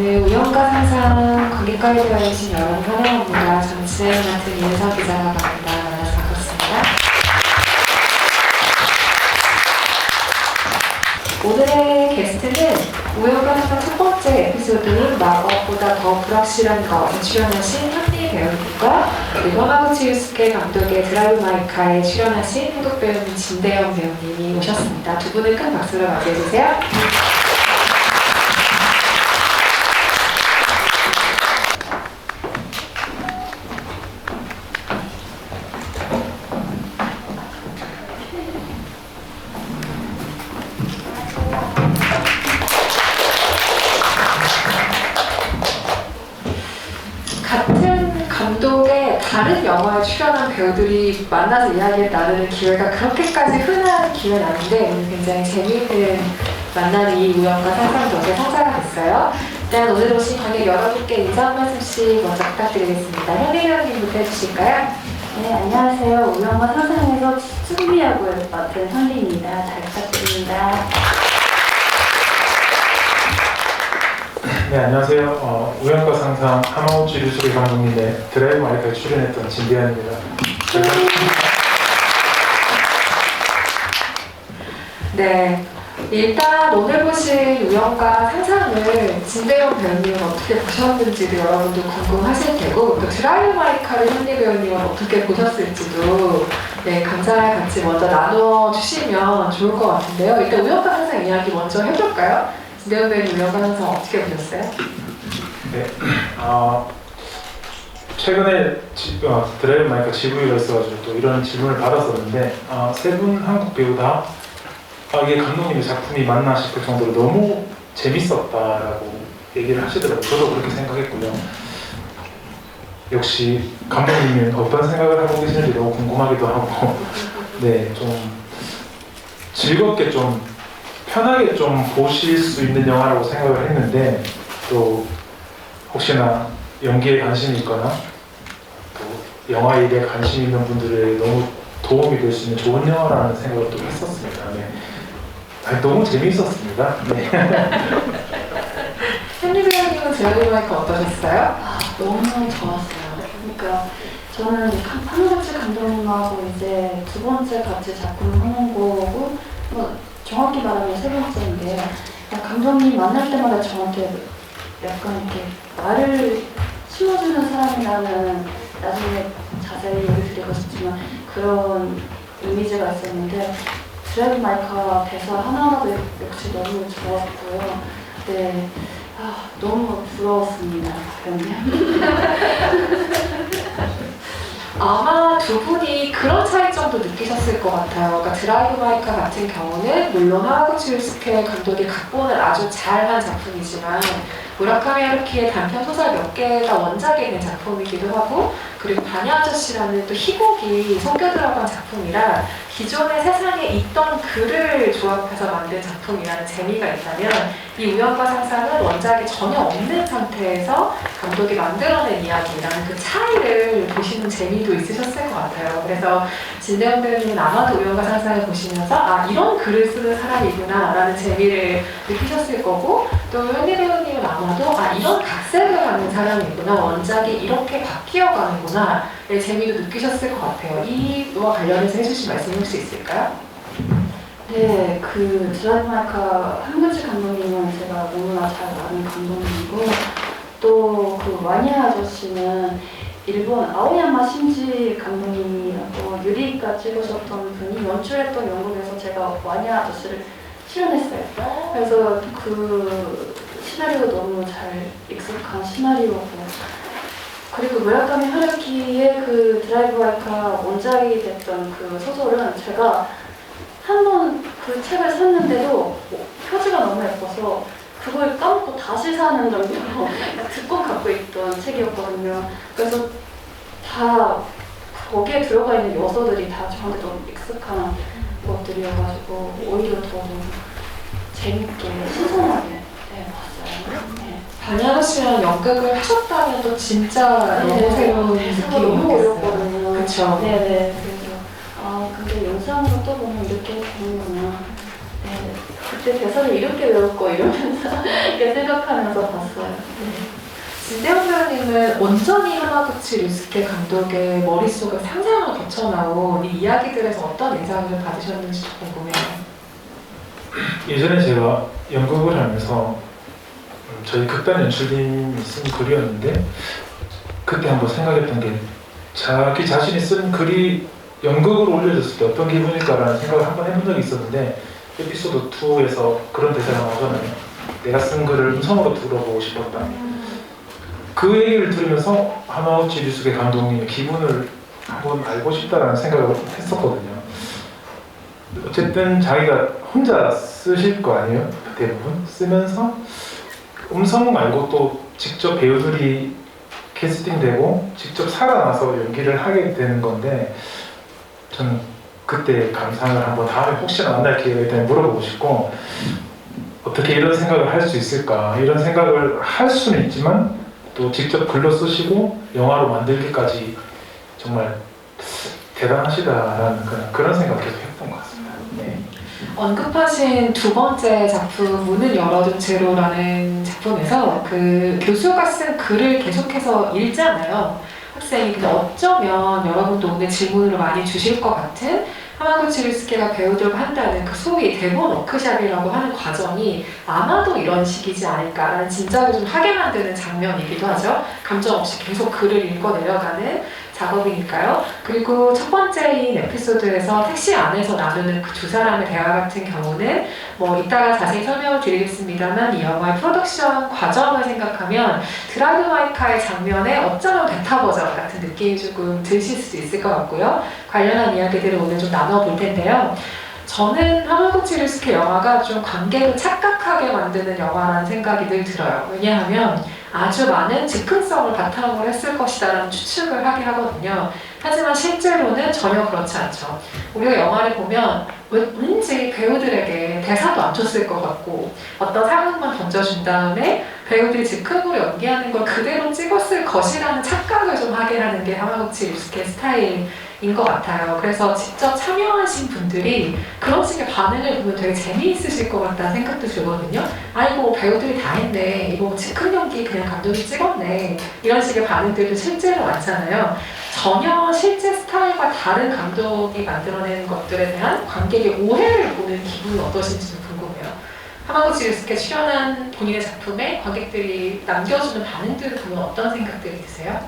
오늘 우연과 상상 관객과에 되어주신 여러분 환영합니다. 정치의 맡은 이은서 기자가 만나서 반갑습니다. 오늘의 게스트는 우연과 상상 첫 번째 에피소드인 마법보다 더 불확실한 것에 출연하신 현미 배우님과 그리고 하마구치 유스케 감독의 드라이브 마이 카에 출연하신 한국 배우님 진대영 배우님이 오셨습니다. 두 분을 큰 박수로 맞이해주세요. 같은 감독의 다른 영화에 출연한 배우들이 만나서 이야기를 나누는 기회가 그렇게까지 흔한 기회는 아닌데 오늘 굉장히 재미있는 만남이 우연과 상상 덕에 성사가 됐어요. 일단 오늘 오신 관객 여러분께 인사 한 말씀씩 먼저 부탁드리겠습니다. 현미 배우님부터 해주실까요? 네, 안녕하세요. 우연과 상상에서 준비하고 맡은 현리입니다. 잘 부탁드립니다. 네, 안녕하세요. 우연과 상상 하마구치 유스케 감독님의 드라이브 마이 카에 출연했던 진대현입니다. 네, 일단 오늘 보신 우연과 상상을 진대영 배우님은 어떻게 보셨는지도 여러분도 궁금하실 테고 또 드라이브 마이 카를 현미 배우님은 어떻게 보셨을지도 네, 감상을 같이 먼저 나눠주시면 좋을 것 같은데요. 일단 우연과 상상 이야기 먼저 해볼까요? 진대영 배우님 우연과 상상 어떻게 보셨어요? 네, 최근에 드라이브 마이 카 GV가 있어가지고 또 이런 질문을 받았었는데 세 분 한국 배우 다 이게 감독님의 작품이 맞나 싶을 정도로 너무 재밌었다라고 얘기를 하시더라고요. 저도 그렇게 생각했고요. 역시 감독님은 어떤 생각을 하고 계시는지 너무 궁금하기도 하고 네, 좀 즐겁게 좀 편하게 좀 보실 수 있는 영화라고 생각을 했는데 또 혹시나 연기에 관심이 있거나 또 영화 일에 관심 있는 분들의 너무 도움이 될 수 있는 좋은 영화라는 생각을 또 했었습니다. 네. 너무 재미있었습니다. 네. 현미 배우님은 드라이브 마이 카 어떠셨어요? 너무 좋았어요. 그러니까 저는 하마구치 감독님하고 이제 두 번째 같이 작품을 하는 거고 정확히 말하면 세 번째인데 감독님 만날 때마다 저한테 약간 이렇게 말을 심어주는 사람이라는 나중에 자세히 얘기 드리고 싶지만 그런 이미지가 있었는데 드라이브 마이 카 대사 하나하나도 역시 너무 좋았고요. 네, 너무 부러웠습니다. 아마 두 분이 그런 차이점도 느끼셨을 것 같아요. 그러니까 드라이브 마이 카 같은 경우는 물론 하마구치 유스케 감독이 각본을 아주 잘한 작품이지만 무라카미 하루키의 단편 소설 몇 개가 원작이 된 작품이기도 하고 그리고 바냐 아저씨라는 또 희곡이 섞여 들어간 작품이라 기존의 세상에 있던 글을 조합해서 만든 작품이라는 재미가 있다면 이 우연과 상상은 원작이 전혀 없는 상태에서 감독이 만들어낸 이야기라는 그 차이를 보시는 재미도 있으셨을 것 같아요. 그래서 진대영 배우님은 아마도 우연과 상상을 보시면서 이런 글을 쓰는 사람이구나 라는 재미를 느끼셨을 거고 또 현미 배우님은 아마도 이런 각색을 하는 사람이구나 원작이 이렇게 바뀌어가는구나 의 재미도 느끼셨을 것 같아요. 이와 관련해서 해주신 말씀 혹시 있을까요? 네, 그 드라이브 마이 카 하마구치 감독님은 제가 너무나 잘 아는 감독님이고 또 그 와냐 아저씨는 일본 아오야마 신지 감독님이라고 유리가 찍으셨던 분이 연출했던 영국에서 제가 와냐 아저씨를 출연했어요. 그래서 그 시나리오 너무 잘 익숙한 시나리오고 그리고 무라카미 하루키의 그 드라이브 마이 카 원작이 됐던 그 소설은 제가 한 번 그 책을 샀는데도 표지가 너무 예뻐서 그걸 까먹고 다시 사는 정도로 듣고 갖고 있던 책이었거든요. 그래서 다 거기에 들어가 있는 요소들이 다 저한테 너무 익숙한 것들이어가지고 오히려 더 재밌게 신선하게 봤어요. 네. 바냐 아저씨랑 연극을 하셨다면 또 진짜 너무 새로운 너무 어렵거든요. 그쵸? 네네. 그래서 근데 영상으로 또 보면 이렇게 되는구나. 네. 그때 대사를 이렇게 외울 거 이러면서 이렇게 생각하면서 봤어요. 진대영 배우님은 온전히 하마구치 류스케 감독의 머릿속에 상상을 거쳐나온 이 이야기들에서 어떤 인상을 받으셨는지 궁금해요. 예전에 제가 연극을 하면서 저희 극단 연출님이 쓴 글이었는데 그때 한번 생각했던 게 자기 자신이 쓴 글이 연극으로 올려졌을 때 어떤 기분일까라는 생각을 한번 해본 적이 있었는데 에피소드 2에서 그런 대사가 나오잖아요. 내가 쓴 글을 음성으로 들어보고 싶었다. 그 얘기를 들으면서 하마구치 류스케 감독님의 기분을 한번 알고 싶다라는 생각을 했었거든요. 어쨌든 자기가 혼자 쓰실 거 아니에요? 대부분 쓰면서 음성 말고 또 직접 배우들이 캐스팅되고 직접 살아나서 연기를 하게 되는 건데 저는 그때 감상을 한번 다음에 혹시나 만날 기회가 있다면 물어보고 싶고 어떻게 이런 생각을 할 수 있을까 이런 생각을 할 수는 있지만 또 직접 글로 쓰시고 영화로 만들기까지 정말 대단하시다라는 그런 생각을 계속 했던 것 같습니다. 네. 언급하신 두 번째 작품 문을 열어둔 채로라는 작품에서 그 교수가 쓴 글을 계속해서 읽잖아요. 학생이. 근데 어쩌면 여러분도 오늘 질문으로 많이 주실 것 같은 하마구치 류스케가 배우들과 한다는 그 소위 대본 워크샵이라고 하는 과정이 아마도 이런 식이지 않을까라는 짐작을 좀 하게 만드는 장면이기도 하죠. 감정 없이 계속 글을 읽어 내려가는 작업이니까요. 그리고 첫 번째인 에피소드에서 택시 안에서 나누는 그 두 사람의 대화 같은 경우는 뭐 이따가 자세히 설명을 드리겠습니다만 이 영화의 프로덕션 과정을 생각하면 드라이브 마이 카의 장면에 어쩌면 베타 버전 같은 느낌이 조금 드실 수도 있을 것 같고요. 관련한 이야기들을 오늘 좀 나눠볼 텐데요. 저는 하마구치 류스케 영화가 좀 관객을 착각하게 만드는 영화라는 생각이 늘 들어요. 왜냐하면 아주 많은 즉흥성을 바탕으로 했을 것이다라는 추측을 하게 하거든요. 하지만 실제로는 전혀 그렇지 않죠. 우리가 영화를 보면 왠지 배우들에게 대사도 안 줬을 것 같고 어떤 상황만 던져준 다음에 배우들이 즉흥으로 연기하는 걸 그대로 찍었을 것이라는 착각을 좀 하게 하는 게 하마구치 류스케 스타일인 것 같아요. 그래서 직접 참여하신 분들이 그런 식의 반응을 보면 되게 재미있으실 것 같다는 생각도 들거든요. 아이고 배우들이 다 했네. 이거 즉흥 연기 그냥 감독이 찍었네. 이런 식의 반응들도 실제로 많잖아요. 전혀 실제 스타일과 다른 감독이 만들어낸 것들에 대한 관객의 오해를 보는 기분이 어떠신지 궁금해요. 하마구치 류스케 출연한 본인의 작품에 관객들이 남겨주는 반응들을 보면 어떤 생각들이 드세요?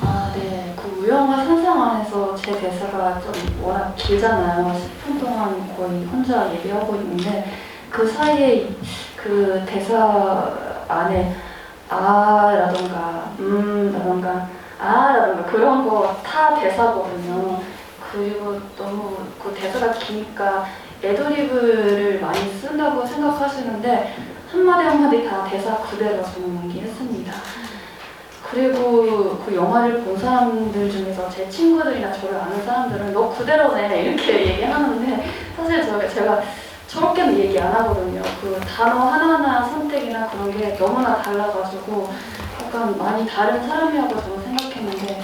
아, 네. 그 우영화 상상 안에서 제 대사가 좀 워낙 길잖아요. 10분 동안 거의 혼자 얘기하고 있는데 그 사이에 그 대사 안에 아라던가 라던가 아라던가 그런 거 다 대사거든요. 그리고 너무 그 대사가 기니까 애드리브를 많이 쓴다고 생각하시는데 한마디 한마디 다 대사 그대로 저는 연기했습니다. 그리고 그 영화를 본 사람들 중에서 제 친구들이나 저를 아는 사람들은 너 그대로네 이렇게 얘기하는데 사실 제가 저렇게는 얘기 안 하거든요. 그 단어 하나하나 선택이나 그런 게 너무나 달라가지고 약간 많이 다른 사람이라고 저는 생각했는데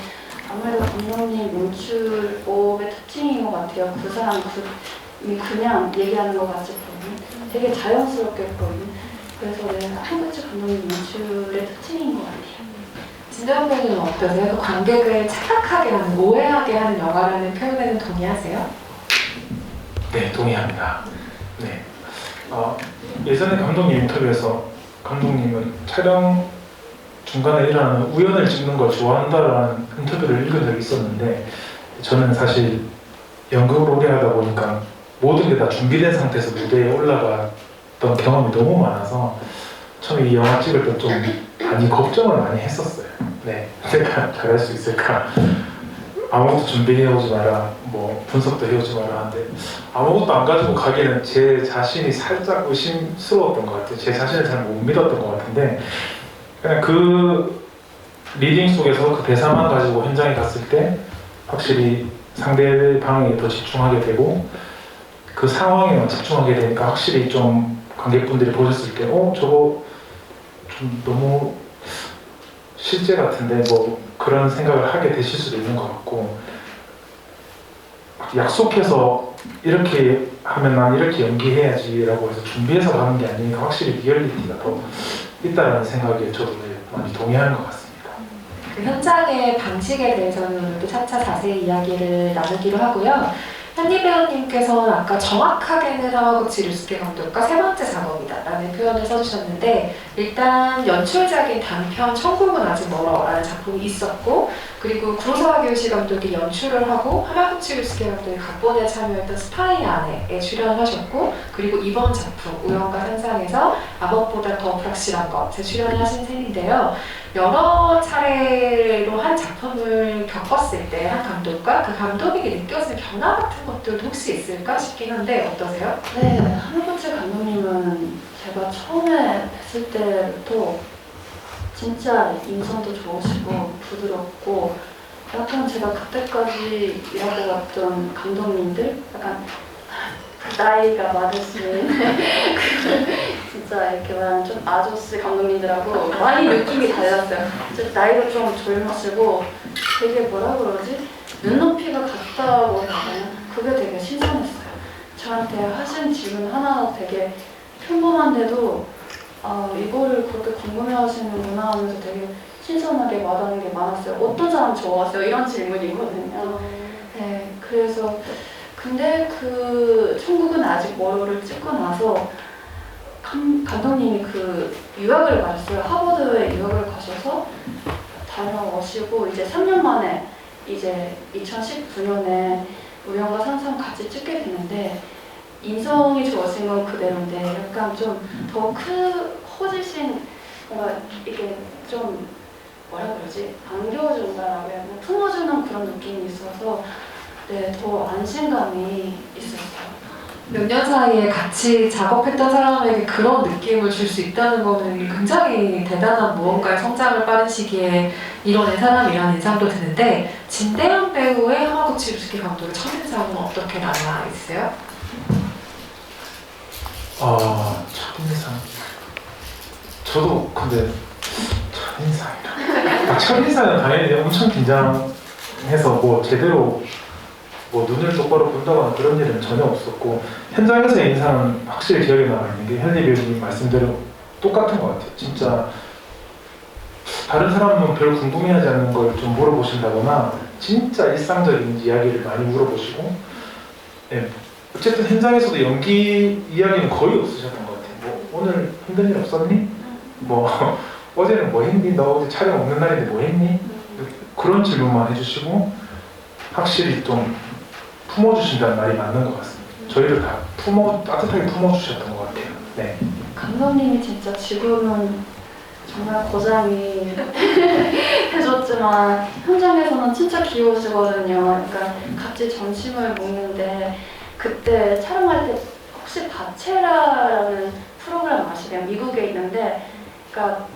아무래도 감독님 연출법의 특징인 것 같아요. 그 사람 그냥 얘기하는 것 같이 보면 되게 자연스럽게 보이는 그래서 하마구치 감독님 연출의 특징인 것 같아요. 진대영 배우는 어떠세요? 그 관객을 착각하게 하는, 오해하게 하는 영화라는 표현에는 동의하세요? 네, 동의합니다. 네. 예전에 감독님 인터뷰에서 감독님은 촬영 중간에 일어나는 우연을 찍는 걸 좋아한다라는 인터뷰를 읽은 적이 있었는데 저는 사실 연극을 오래 하다 보니까 모든 게 다 준비된 상태에서 무대에 올라갔던 경험이 너무 많아서 처음에 이 영화 찍을 때 좀 많이 걱정을 많이 했었어요. 네, 내가 잘할 수 있을까? 아무것도 준비해오지 마라, 뭐 분석도 해오지 마라 하는데 아무것도 안 가지고 가기에는 제 자신이 살짝 의심스러웠던 것 같아요. 제 자신을 잘 못 믿었던 것 같은데 그냥 그 리딩 속에서 그 대사만 가지고 현장에 갔을 때 확실히 상대방에 더 집중하게 되고 그 상황에만 집중하게 되니까 확실히 좀 관객분들이 보셨을 때 저거 좀 너무 실제 같은데 뭐 그런 생각을 하게 되실 수도 있는 것 같고 약속해서 이렇게 하면 난 이렇게 연기해야지 라고 해서 준비해서 가는 게 아니니까 확실히 리얼리티가 더 있다는 생각에 저도 많이 동의하는 것 같습니다. 그 현장의 방식에 대해서는 오늘도 차차 자세히 이야기를 나누기로 하고요. 현리 배우님께서는 아까 정확하게는 하마구치 류스케 감독과 세 번째 작업이다 라는 표현을 써주셨는데, 일단 연출작인 단편 천국은 아직 멀어 라는 작품이 있었고, 그리고 구로사와 교시 감독이 연출을 하고 하마구치 류스케 감독이 각본에 참여했던 스파이 안에에 출연을 하셨고, 그리고 이번 작품 우연과 상상에서 암흑보다 더 불확실한 것에 출연을 하신 셈인데요. 여러 차례로 한 작품을 겪었을 때 한 감독과 그 감독에게 느껴지는 변화 같은 것들도 혹시 있을까 싶긴 한데 어떠세요? 네, 하마구치 감독님은 제가 처음에 뵀을 때부터 진짜 인성도 좋으시고 부드럽고, 약간 제가 그때까지 일하고 왔던 감독님들, 약간 나이가 많으신 진짜 이렇게 말하면 좀 아저씨 감독님들하고 많이 느낌이 달랐어요. 진짜 나이도 좀 젊으시고 되게 뭐라 그러지? 눈높이가 같다고 해야 되나? 그게 되게 신선했어요. 저한테 하신 질문 하나 되게 평범한데도 이거를 그렇게 궁금해하시는구나 하면서 되게 신선하게 와닿는 게 많았어요. 어떤 사람 좋아하세요? 이런 질문이거든요. 네, 그래서 근데 그 천국은 아직 멀어를 찍고 나서 감독님이 그 유학을 가셨어요. 하버드에 유학을 가셔서 다녀오시고 이제 3년 만에 이제 2019년에 우연과 상상 같이 찍게 됐는데, 인성이 좋으신 건 그대로인데 약간 좀 더 커지신, 뭔가 이게 좀 뭐라 그러지? 안겨준다라고 해야 하나? 품어주는 그런 느낌이 있어서 네, 더 안심감이 있었어요. 몇 년 사이에 같이 작업했던 사람에게 그런 느낌을 줄 수 있다는 거는 굉장히 대단한 무언가의 성장을 빠른 시기에 이뤄낸 사람이라는 인상도 드는데, 진대현 배우의 하마구치 류스케 감독의 첫인상은 어떻게 남아 있어요? 첫인상. 저도 근데 첫인상이라. 첫인상은 당연히 엄청 긴장해서 뭐 제대로 뭐 눈을 똑바로 본다거나 그런 일은 전혀 없었고, 현장에서의 인상은 확실히 기억에 남아있는 게 현리 배우님 말씀대로 똑같은 것 같아요. 진짜 다른 사람은 별 궁금해하지 않는 걸 좀 물어보신다거나 진짜 일상적인 이야기를 많이 물어보시고, 네, 어쨌든 현장에서도 연기 이야기는 거의 없으셨던 것 같아요. 뭐 오늘 힘든 일 없었니? 뭐 어제는 뭐 했니? 너 어제 촬영 없는 날인데 뭐 했니? 그런 질문만 해주시고 확실히 좀 품어주신다는 말이 맞는 것 같습니다. 저희를 다 따뜻하게 품어주셨던 것 같아요. 네. 감독님이 진짜 지금은 정말 고장이 해줬지만 현장에서는 진짜 귀여우시거든요. 그러니까 같이 점심을 먹는데 그때 촬영할 때 혹시 바체라라는 프로그램 아시나요? 미국에 있는데, 그러니까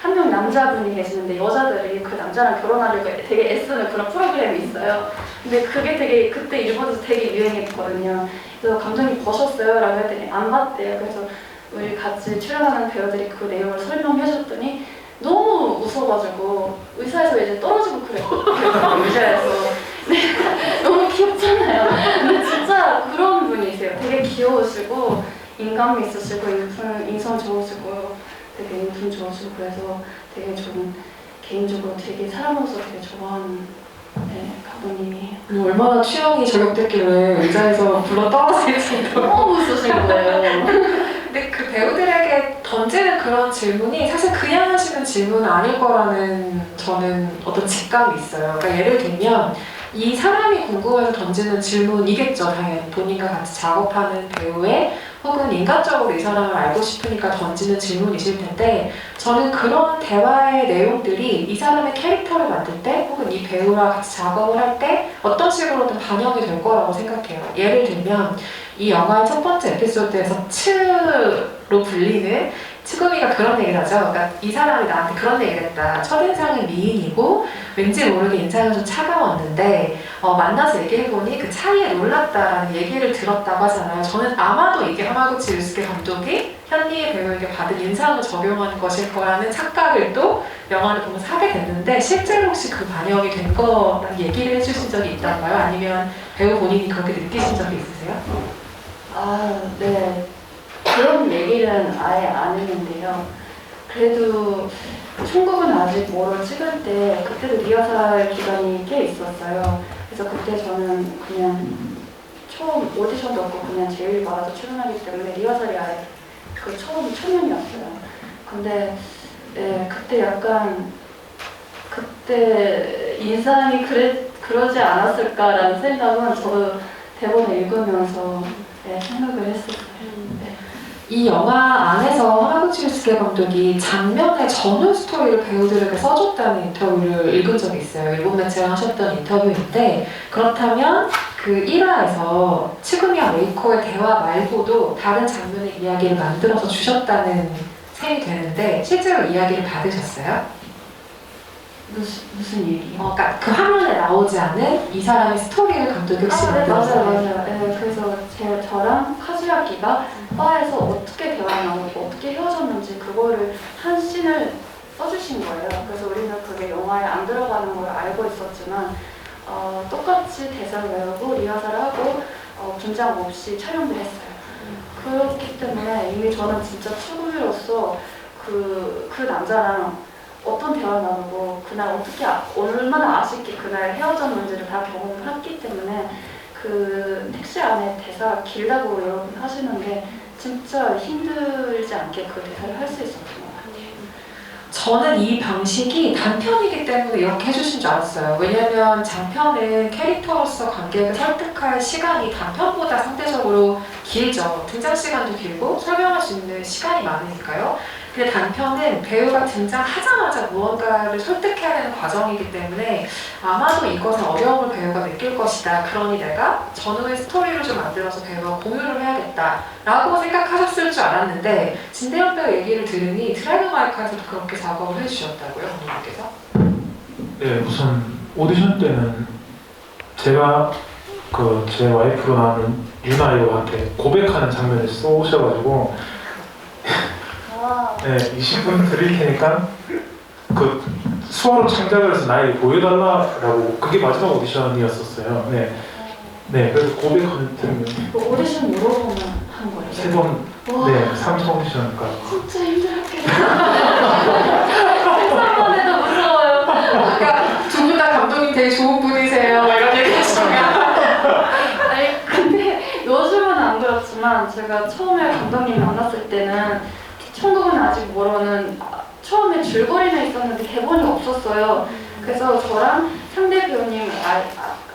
한 명 남자분이 계시는데 여자들이 그 남자랑 결혼하려고 되게 애쓰는 그런 프로그램이 있어요. 근데 그게 되게 그때 일본에서 되게 유행했거든요. 그래서 감독님 보셨어요? 라고 했더니 안 봤대요. 그래서 우리 같이 출연하는 배우들이 그 내용을 설명해 줬더니 너무 웃어가지고 의사에서 이제 떨어지고 그랬거든요. 의자에서. 네, 너무 귀엽잖아요. 근데 진짜 그런 분이세요. 되게 귀여우시고 인감이 있으시고 인성 좋으시고 되게 인품 좋으시고, 그래서 되게 좀 개인적으로 되게 사람으로서 되게 좋아하는 감독님이에요. 얼마나 취향이 저격됐길래 의자에서 불러 떨어질 정도로. 너무 웃으신 거예요. 근데 그 배우들에게 던지는 그런 질문이 사실 그냥 하시는 질문은 아닐 거라는 저는 어떤 직감이 있어요. 그러니까 예를 들면 이 사람이 궁금해서 던지는 질문이겠죠. 당연히 본인과 같이 작업하는 배우의, 혹은 인간적으로 이 사람을 알고 싶으니까 던지는 질문이실 텐데, 저는 그런 대화의 내용들이 이 사람의 캐릭터를 만들 때, 혹은 이 배우와 같이 작업을 할 때 어떤 식으로든 반영이 될 거라고 생각해요. 예를 들면 이 영화의 첫 번째 에피소드에서 츠로 불리는 츠구미가 그런 얘기를 하죠. 그러니까 이 사람이 나한테 그런 얘기를 했다. 첫인상은 미인이고 왠지 모르게 인상이 좀 차가웠는데 만나서 얘기해보니 그 차이에 놀랐다라는 얘기를 들었다고 하잖아요. 저는 아마도 이게 하마구치 류스케 감독이 현리 배우에게 받은 인상을 적용한 것일 거라는 착각을 또 영화를 보면서 하게 됐는데, 실제로 혹시 그 반영이 된 거라는 얘기를 해주신 적이 있던가요? 아니면 배우 본인이 그렇게 느끼신 적이 있으세요? 네. 그런 얘기는 아예 안 했는데요. 그래도 천국은 아직 뭐를 찍을 때 그때도 리허설 기간이 꽤 있었어요. 그래서 그때 저는 그냥 처음 오디션도 없고 그냥 제일 많아서 출연하기 때문에 리허설이 아예 그 처음 초면이었어요. 근데 그때 약간 그때 인상이 그러지 않았을까라는 생각은 저도 대본을 읽으면서 생각을 했었어요. 이 영화 안에서 하나구치유스케 감독이 장면의 전후 스토리를 배우들에게 써줬다는 인터뷰를 읽은 적이 있어요. 일본 매체랑 하셨던 인터뷰인데, 그렇다면 그 1화에서 츠구미와 메이코의 대화 말고도 다른 장면의 이야기를 만들어서 주셨다는 셈이 되는데 실제로 이야기를 받으셨어요? 무슨 얘기요? 그러니까 그 화면에 나오지 않은 이 사람의 스토리를 감독이 혹시 네, 만들었어요? 맞아요. 네, 그래서 저랑 카즈야키가 바에서 어떻게 대화가 나오고 어떻게 헤어졌는지 그거를 한 씬을 써주신 거예요. 그래서 우리는 그게 영화에 안 들어가는 걸 알고 있었지만 똑같이 대사를 외우고 리허설을 하고 분장 없이 촬영도 했어요. 그렇기 때문에 이미 저는 진짜 추구미로서 그 남자랑 어떤 대화를 나누고 그날 어떻게 얼마나 아쉽게 그날 헤어졌는지를 다 경험을 했기 때문에 그 택시 안에 대사 길다고 여러분 하시는 게 진짜 힘들지 않게 그 대사를 할 수 있었던 것 같아요. 저는 이 방식이 단편이기 때문에 이렇게 해주신 줄 알았어요. 왜냐면 장편은 캐릭터로서 관객을 설득할 시간이 단편보다 상대적으로 길죠. 등장 시간도 길고 설명할 수 있는 시간이 많으니까요. 근데 단편은 배우가 등장하자마자 무언가를 설득해야 되는 과정이기 때문에 아마도 이것은 어려움을 배우가 느낄 것이다. 그러니 내가 전후의 스토리를 좀 만들어서 배우와 공유를 해야겠다 라고 생각하셨을 줄 알았는데, 진대현 배우 얘기를 들으니 드라이브 마이크에서도 그렇게 작업을 해주셨다고요, 감독님께서? 네, 우선 오디션 때는 제가 제 와이프로 나오는 유나이오한테 고백하는 장면을 쏘셔가지고 네, 20분 드릴 테니까 그 수화로 창작을 해서 나에게 보여달라고, 그게 마지막 오디션이었었어요. 네, 그래서 고백하는 장면 그 오디션 여러 번 한 거예요? 3번, 네, 3차 오디션까지. 진짜 힘들었겠다. 생각만 해도 무서워요. 아까 두 분 다 감독님 되게 좋은 분이세요 이런 얘기 하시면 아니 근데 요즘은 안 그렇지만 제가 처음에 감독님 만났을 때는 천국은 아직 모르는 처음에 줄거리는 있었는데 대본이 없었어요. 그래서 저랑 상대 배우님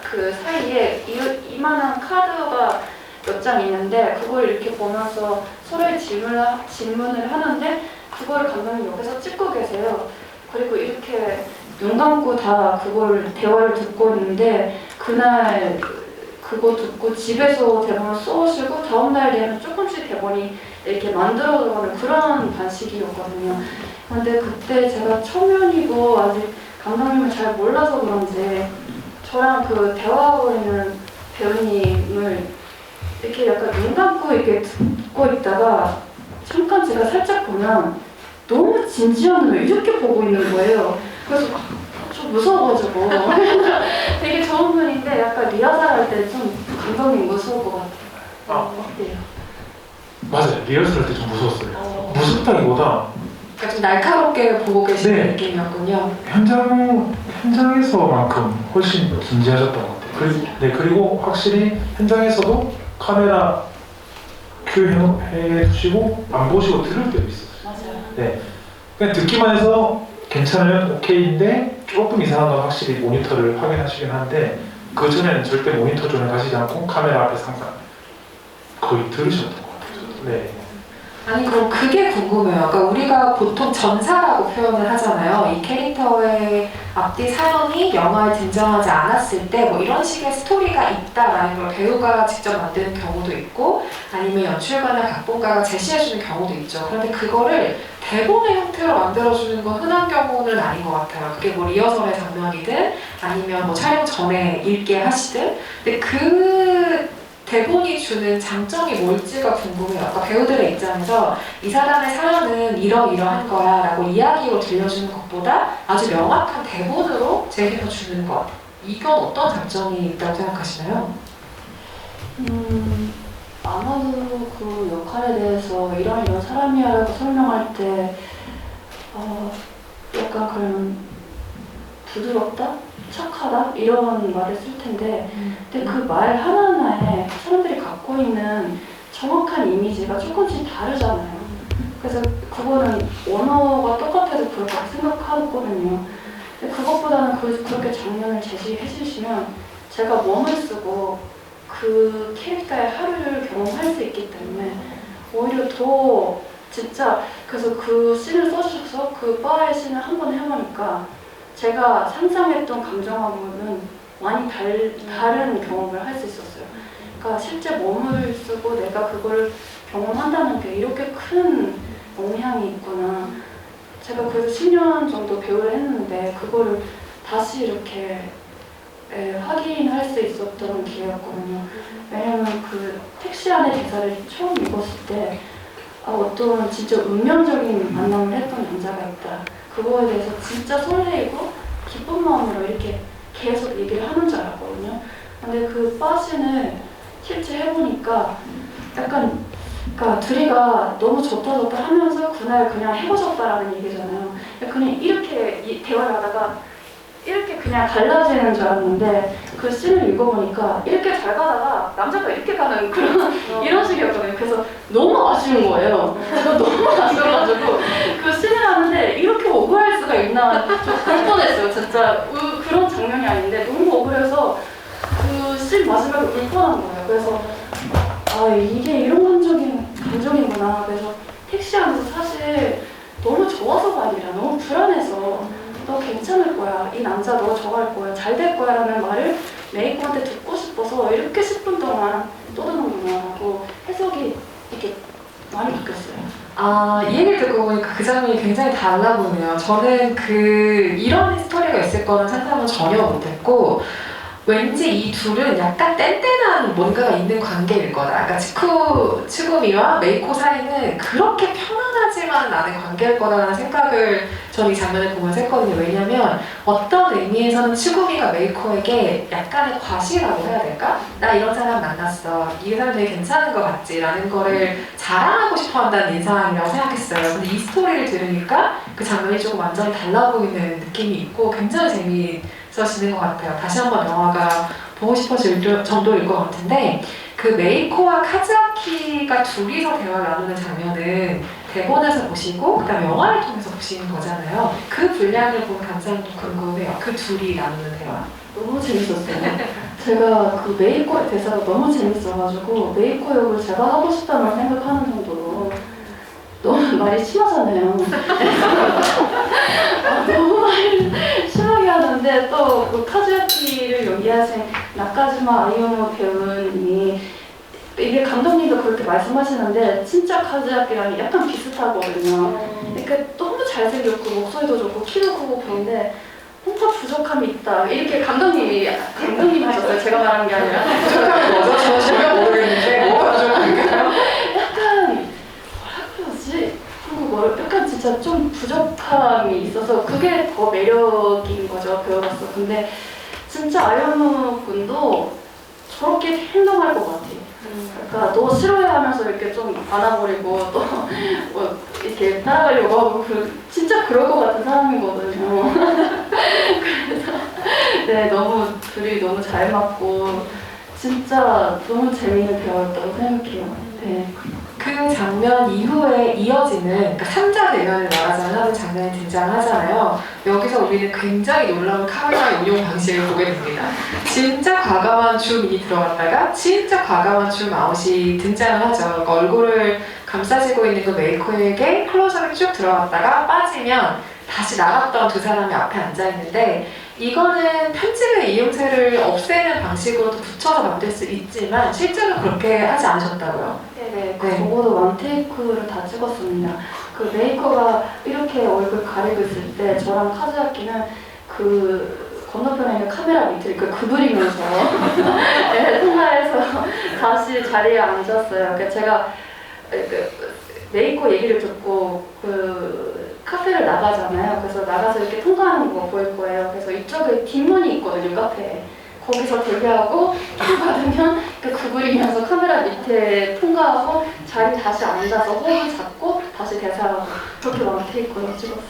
그 사이에 이만한 카드가 몇 장 있는데 그걸 이렇게 보면서 서로의 질문을 하는데 그거를 감독님 옆에서 찍고 계세요. 그리고 이렇게 눈 감고 다 그걸 대화를 듣고 있는데 그날 그거 듣고 집에서 대본을 써오시고 다음날 되면 조금씩 대본이 이렇게 만들어가는 그런 방식이었거든요. 근데 그때 제가 초면이고 아직 감독님을 잘 몰라서 그런지 저랑 그 대화하고 있는 배우님을 이렇게 약간 눈 감고 이렇게 듣고 있다가 잠깐 제가 살짝 보면 너무 진지한 눈을 이렇게 보고 있는 거예요. 그래서 좀 무서워가지고 되게 좋은 분인데 약간 리허설 할 때 좀 감독님 무서울 것 같아요. 어때요? 맞아요, 리허설 할 때 좀 무서웠어요. 무섭다기보다 그러니까 좀 날카롭게 보고 계시는 네. 느낌이었군요. 현장에서만큼 훨씬 진지하셨던 것 같아요. 그리고 확실히 현장에서도 카메라 큐 해주시고 안 보시고 들을 때도 있었어요. 맞아요. 네, 그냥 듣기만 해서 괜찮으면 오케이인데 조금 이상한 건 확실히 모니터를 확인하시긴 한데 그 전에는 절대 모니터 존에 가시지 않고 카메라 앞에서 항상 거의 들으셨던 것 같아요. 네. 아니 그럼 그게 궁금해요. 그러니까 우리가 보통 전사라고 표현을 하잖아요. 이 캐릭터의 앞뒤 사연이 영화에 등장하지 않았을 때 뭐 이런 식의 스토리가 있다라는 걸 배우가 직접 만드는 경우도 있고 아니면 연출가나 각본가가 제시해주는 경우도 있죠. 그런데 그거를 대본의 형태로 만들어주는 건 흔한 경우는 아닌 것 같아요. 그게 뭐 리허설의 장면이든 아니면 뭐 촬영 전에 읽게 하시든. 근데 그 대본이 주는 장점이 뭘지가 궁금해요. 아까 배우들의 입장에서 이 사람의 사연은 이러이러한 거야 라고 이야기로 들려주는 것보다 아주 명확한 대본으로 제시해 주는 것, 이건 어떤 장점이 있다고 생각하시나요? 아마도 그 역할에 대해서 이런 사람이야라고 설명할 때 약간 그런 부드럽다? 착하다? 이런 말을 쓸 텐데 근데 그 말 하나하나에 사람들이 갖고 있는 정확한 이미지가 조금씩 다르잖아요. 그래서 그거는 언어가 똑같아도 그렇다고 생각하거든요. 근데 그것보다는 그렇게 장면을 제시해 주시면 제가 몸을 쓰고 그 캐릭터의 하루를 경험할 수 있기 때문에 오히려 더 진짜 그래서 그 씬을 써주셔서 그 바의 씬을 한 번 해보니까 제가 상상했던 감정하고는 많이 다른 경험을 할 수 있었어요. 그러니까 실제 몸을 쓰고 내가 그걸 경험한다는 게 이렇게 큰 영향이 있구나. 제가 그래서 10년 정도 배우를 했는데 그거를 다시 이렇게 확인할 수 있었던 기회였거든요. 왜냐면 그 택시 안의 대사를 처음 읽었을 때 어떤 진짜 운명적인 만남을 했던 남자가 있다. 그거에 대해서 진짜 설레이고 기쁜 마음으로 이렇게 계속 얘기를 하는 줄 알았거든요. 근데 그 빠신을 실제 해보니까 약간 그러니까 둘이가 너무 좋다 하면서 그날 그냥 헤어졌다라는 얘기잖아요. 그냥 이렇게 대화를 하다가 이렇게 그냥 갈라지는 줄 알았는데 그 씬을 읽어보니까 이렇게 잘 가다가 남자가 이렇게 가는 그런 이런 식이었거든요. 그래서 너무 아쉬운 거예요. 제가 너무 아쉬워가지고 그 씬을 하는데 이렇게 억울할 수가 있나 좀 뻔했어요. 진짜 그런 장면이 아닌데 너무 억울해서 그 씬 마지막에 울 뻔한 거예요. 그래서 이게 이런 감정이구나. 그래서 택시 안에서 사실 너무 좋아서가 아니라 너무 불안해서 너 괜찮을 거야. 이 남자 너 좋아할 거야. 잘 될 거야. 라는 말을 메이커한테 듣고 싶어서 이렇게 10분 동안 떠드는구나 하고 해석이 이렇게 많이 바뀌었어요. 이 얘기를 듣고 보니까 그 장면이 굉장히 달라 보이네요. 저는 이런 스토리가 있을 거는 상상은 전혀 못했고, 왠지 이 둘은 약간 뗀뗀한 뭔가가 있는 관계일 거다. 그러니까 츠구미와 메이코 사이는 그렇게 편안하지만 않은 관계일 거다라는 생각을 저는 이 장면을 보면서 했거든요. 왜냐면 어떤 의미에서는 츠구미가 메이코에게 약간의 과시라고 해야 될까? 나 이런 사람 만났어. 이 사람 되게 괜찮은 것 같지? 라는 거를 자랑하고 싶어 한다는 인상이라고 생각했어요. 근데 이 스토리를 들으니까 그 장면이 조금 완전히 달라 보이는 느낌이 있고 굉장히 재미있어지는 것 같아요. 다시 한번 영화가 보고 싶어질 정도일 것 같은데 그 메이코와 카즈아키가 둘이서 대화를 나누는 장면은 대본에서 보시고 그다음에 영화를 통해서 보시는 거잖아요. 그 분량을 본 감상도 궁금해요. 그 둘이 나누는 대화. 너무 재밌었어요. 제가 그 메이코의 대사가 너무 재밌어가지고 메이코 역을 제가 하고 싶다는 생각하는 정도로 너무 말이 심하잖아요. 너무 말이 심하게 하는데 또 그 카즈야키를 연기하신 나카지마 아이오노 배우님이 이게 감독님도 그렇게 말씀하시는데 진짜 카즈야키랑 약간 비슷하거든요. 그러니까 너무 잘생겼고 목소리도 좋고 키도 크고 그런데 뭔가 부족함이 있다. 이렇게 감독님이 하셨어요. 제가 말하는 게 아니라. 부족함이 뭐죠? 저 전혀 모르겠는데 뭐가 부족한가요? 약간 뭐라 그러지? 그리고 약간 진짜 좀 부족함이 있어서 그게 더 매력인 거죠. 배우로서. 근데 진짜 아이오노 군도 저렇게 행동할 것 같아. 그러니까 너 싫어해 하면서 이렇게 좀 안아버리고 또 뭐 이렇게 따라가려고 하고 진짜 그럴 것 같은 사람이거든요. 그래서 네 둘이 너무 잘 맞고 진짜 너무 재미있는 대화였다고 생각해요. 네. 그 장면 이후에 이어지는 그러니까 3자 대면을 말하자면 하는 장면이 등장하잖아요. 여기서 우리는 굉장히 놀라운 카메라 운용 방식을 보게 됩니다. 진짜 과감한 줌이 들어갔다가 진짜 과감한 줌 아웃이 등장을 하죠. 그러니까 얼굴을 감싸지고 있는 그 메이커에게 클로즈업이 쭉 들어갔다가 빠지면 다시 나갔던 두 사람이 앞에 앉아있는데 이거는 편집의 이용세를 없애는 방식으로도 붙여서 만들 수 있지만 실제로 그렇게 하지 않으셨다고요? 네네. 그거도 원테이크를 다 찍었습니다. 그 메이커가 이렇게 얼굴 가리고 있을 때 저랑 카즈야키는 그 건너편에 있는 카메라 밑을 구부리면서 네, 통화해서 다시 자리에 앉았어요. 그러니까 제가 메이커 얘기를 듣고 그 카페를 나가잖아요. 그래서 나가서 이렇게 통과하는 거 보일 거예요. 그래서 이쪽에 뒷문이 있거든요, 카페에. 거기서 대기하고 큐 받으면 그 구부리면서 카메라 밑에 통과하고 자리 다시 앉아서 호흡을 잡고 다시 대사하고 그렇게 많은 테이크를 찍었어요.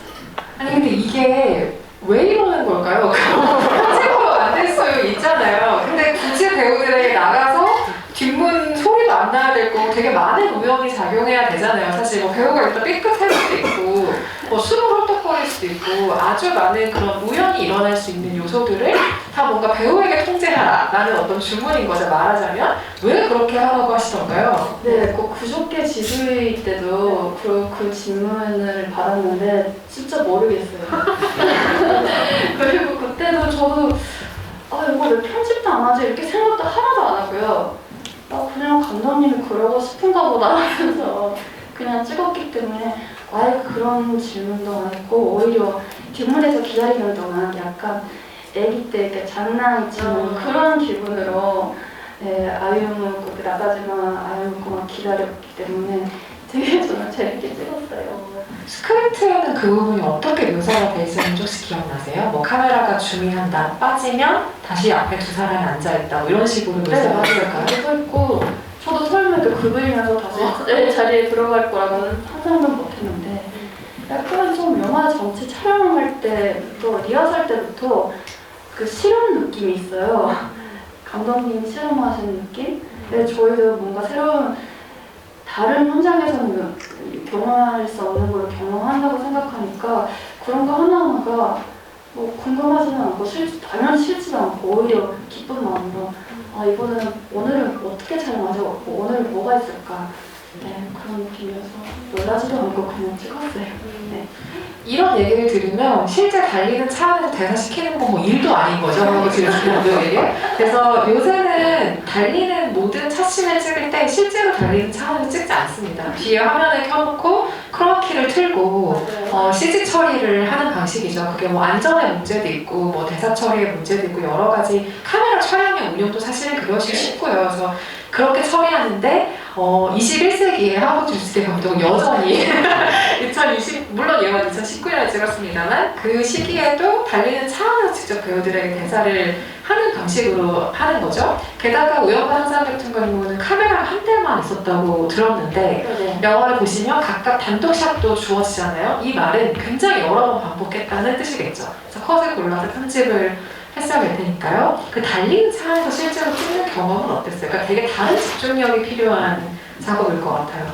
아니 근데 이게 왜 이러는 걸까요? 편집으로 만들 수 있잖아요. 근데 굳이 배우들에게 나가서 뒷문 소리도 안 나야 되고 되게 많은 오염이 작용해야 되잖아요. 사실 뭐 배우가 일단 삐끗할 수도 있고 뭐 숨을 헐떡거릴 수도 있고 아주 많은 그런 우연이 일어날 수 있는 요소들을 다 뭔가 배우에게 통제하라 라는 어떤 주문인 거죠. 말하자면 왜 그렇게 하라고 하시던가요? 네, 그 구조계 지수회 때도 그 질문을 받았는데 진짜 모르겠어요. 그리고 그때도 저도 이거 왜 편집도 안 하지 이렇게 생각도 하나도 안 하고요. 그냥 감독님이 그러고 싶은가 보다 하면서 그냥 찍었기 때문에 아예 그런 질문도 안 했고 오히려 뒷문에서 기다리는 동안 약간 애기 때 이렇게 장난치는 그런 기분으로 아유 묻고 나가지만 아유 묻고 막 기다렸기 때문에 되게 저는 재밌게 찍었어요. 스크립트에는 그 부분이 어떻게 묘사가 돼 있었는지 혹시 기억나세요? 뭐 카메라가 줌인한다, 빠지면 다시 앞에 두 사람이 앉아있다 뭐 이런 식으로 묘사가 됐을까요? 서 있고 저도 처음에 굽으리면서 다시 자리에 들어갈 거라고는 상상도 못했는데 약간 좀 영화 전체 촬영할 때부터 리허설 때부터 그 실험 느낌이 있어요. 감독님이 실험하시는 느낌? 근데 저희도 뭔가 새로운 다른 현장에서는 경험할 수 없는 걸 경험한다고 생각하니까 그런 거 하나하나가 뭐 궁금하지는 않고 당연히 싫지도 않고 오히려 기쁜 마음으로 이거는 오늘은 어떻게 촬영하죠? 오늘 뭐가 있을까? 네, 그런 느낌이어서 놀라지도 않고 그냥 찍었어요. 네. 이런 얘기를 들으면 실제 달리는 차 안에서 대사시키는 건 뭐 일도 아닌 거죠. 지금 감독에게. 그래서 요새는 달리는 모든 차씬을 찍을 때 실제로 달리는 차 안에서 찍지 않습니다. 뒤에 화면을 켜놓고 크로마키를 틀고 CG 처리를 하는 방식이죠. 그게 뭐 안전의 문제도 있고 뭐 대사 처리의 문제도 있고 여러 가지 카메라 촬영의 운영도 사실은 그것이 쉽고요. 그래서 그렇게 처리하는데 21세기의 하버드 주스케 감독은 여전히 2020 물론 얘가 2019년에 찍었습니다만 그 시기에도 달리는 차 안에서 직접 배우들에게 대사를 하는 방식으로 하는 거죠. 게다가 우연과 항상 같은 경우는 카메라가 한 대만 있었다고 들었는데 네. 영화를 보시면 각각 단독샷도 주어지잖아요. 이 말은 굉장히 여러 번 반복했다는 뜻이겠죠. 그래서 컷을 골라서 편집을 했어야 될 테니까요. 그 달리는 차 안에서 실제로 찍는 경험은 어땠어요? 그러니까 되게 다른 집중력이 필요한 작업일 것 같아요.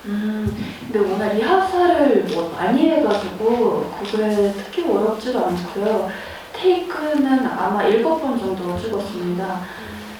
근데 워낙 리허설을 많이 해가지고 그게 특히 어렵지도 않고요. 테이크는 아마 7번 정도 찍었습니다.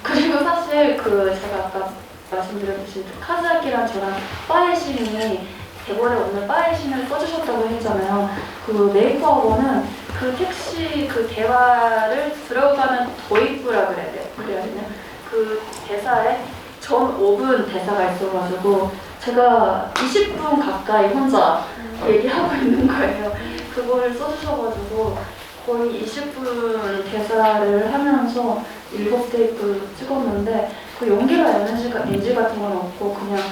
그리고 사실 제가 아까 말씀드렸듯이 카즈아키랑 저랑 바의 신이 대본에 오늘 바의 신을 써주셨다고 했잖아요. 그 메이크업은 그 택시 그 대화를 들어가는 도입부라 그래야 되나? 그 대사에 전 5분 대사가 있어가지고 제가 20분 가까이 혼자 얘기하고 있는 거예요. 그거를 써주셔가지고 거의 20분 대사를 하면서 7테이크 찍었는데 그 연기가 NG 같은 건 없고 그냥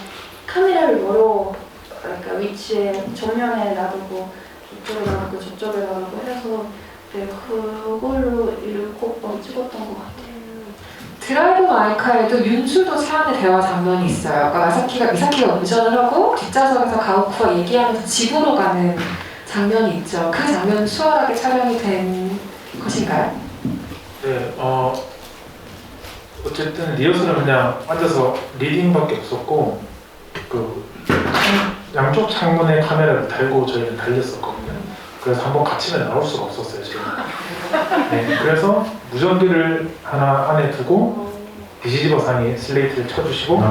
카메라를 여러 그러니까 위치에 정면에 놔두고 이쪽에 놔두고 저쪽에 놔두고 해서 네, 그걸로 7번 찍었던 것 같아요. 드라이브 마이카에도 윤수도 차 안에 대화 장면이 있어요. 그러니까 미사키가 운전을 하고 뒷좌석에서 가오쿠와 얘기하면서 집으로 가는 장면이 있죠. 그 장면은 수월하게 촬영이 된 것인가요? 네, 어쨌든 리허설은 그냥 앉아서 리딩밖에 없었고 양쪽 창문에 카메라를 달고 저희는 달렸었거든요. 그래서 한번 갇히면 나올 수가 없었어요, 지금. 네, 그래서 무전기를 하나 안에 두고 디시지버상이 슬레이트를 쳐주시고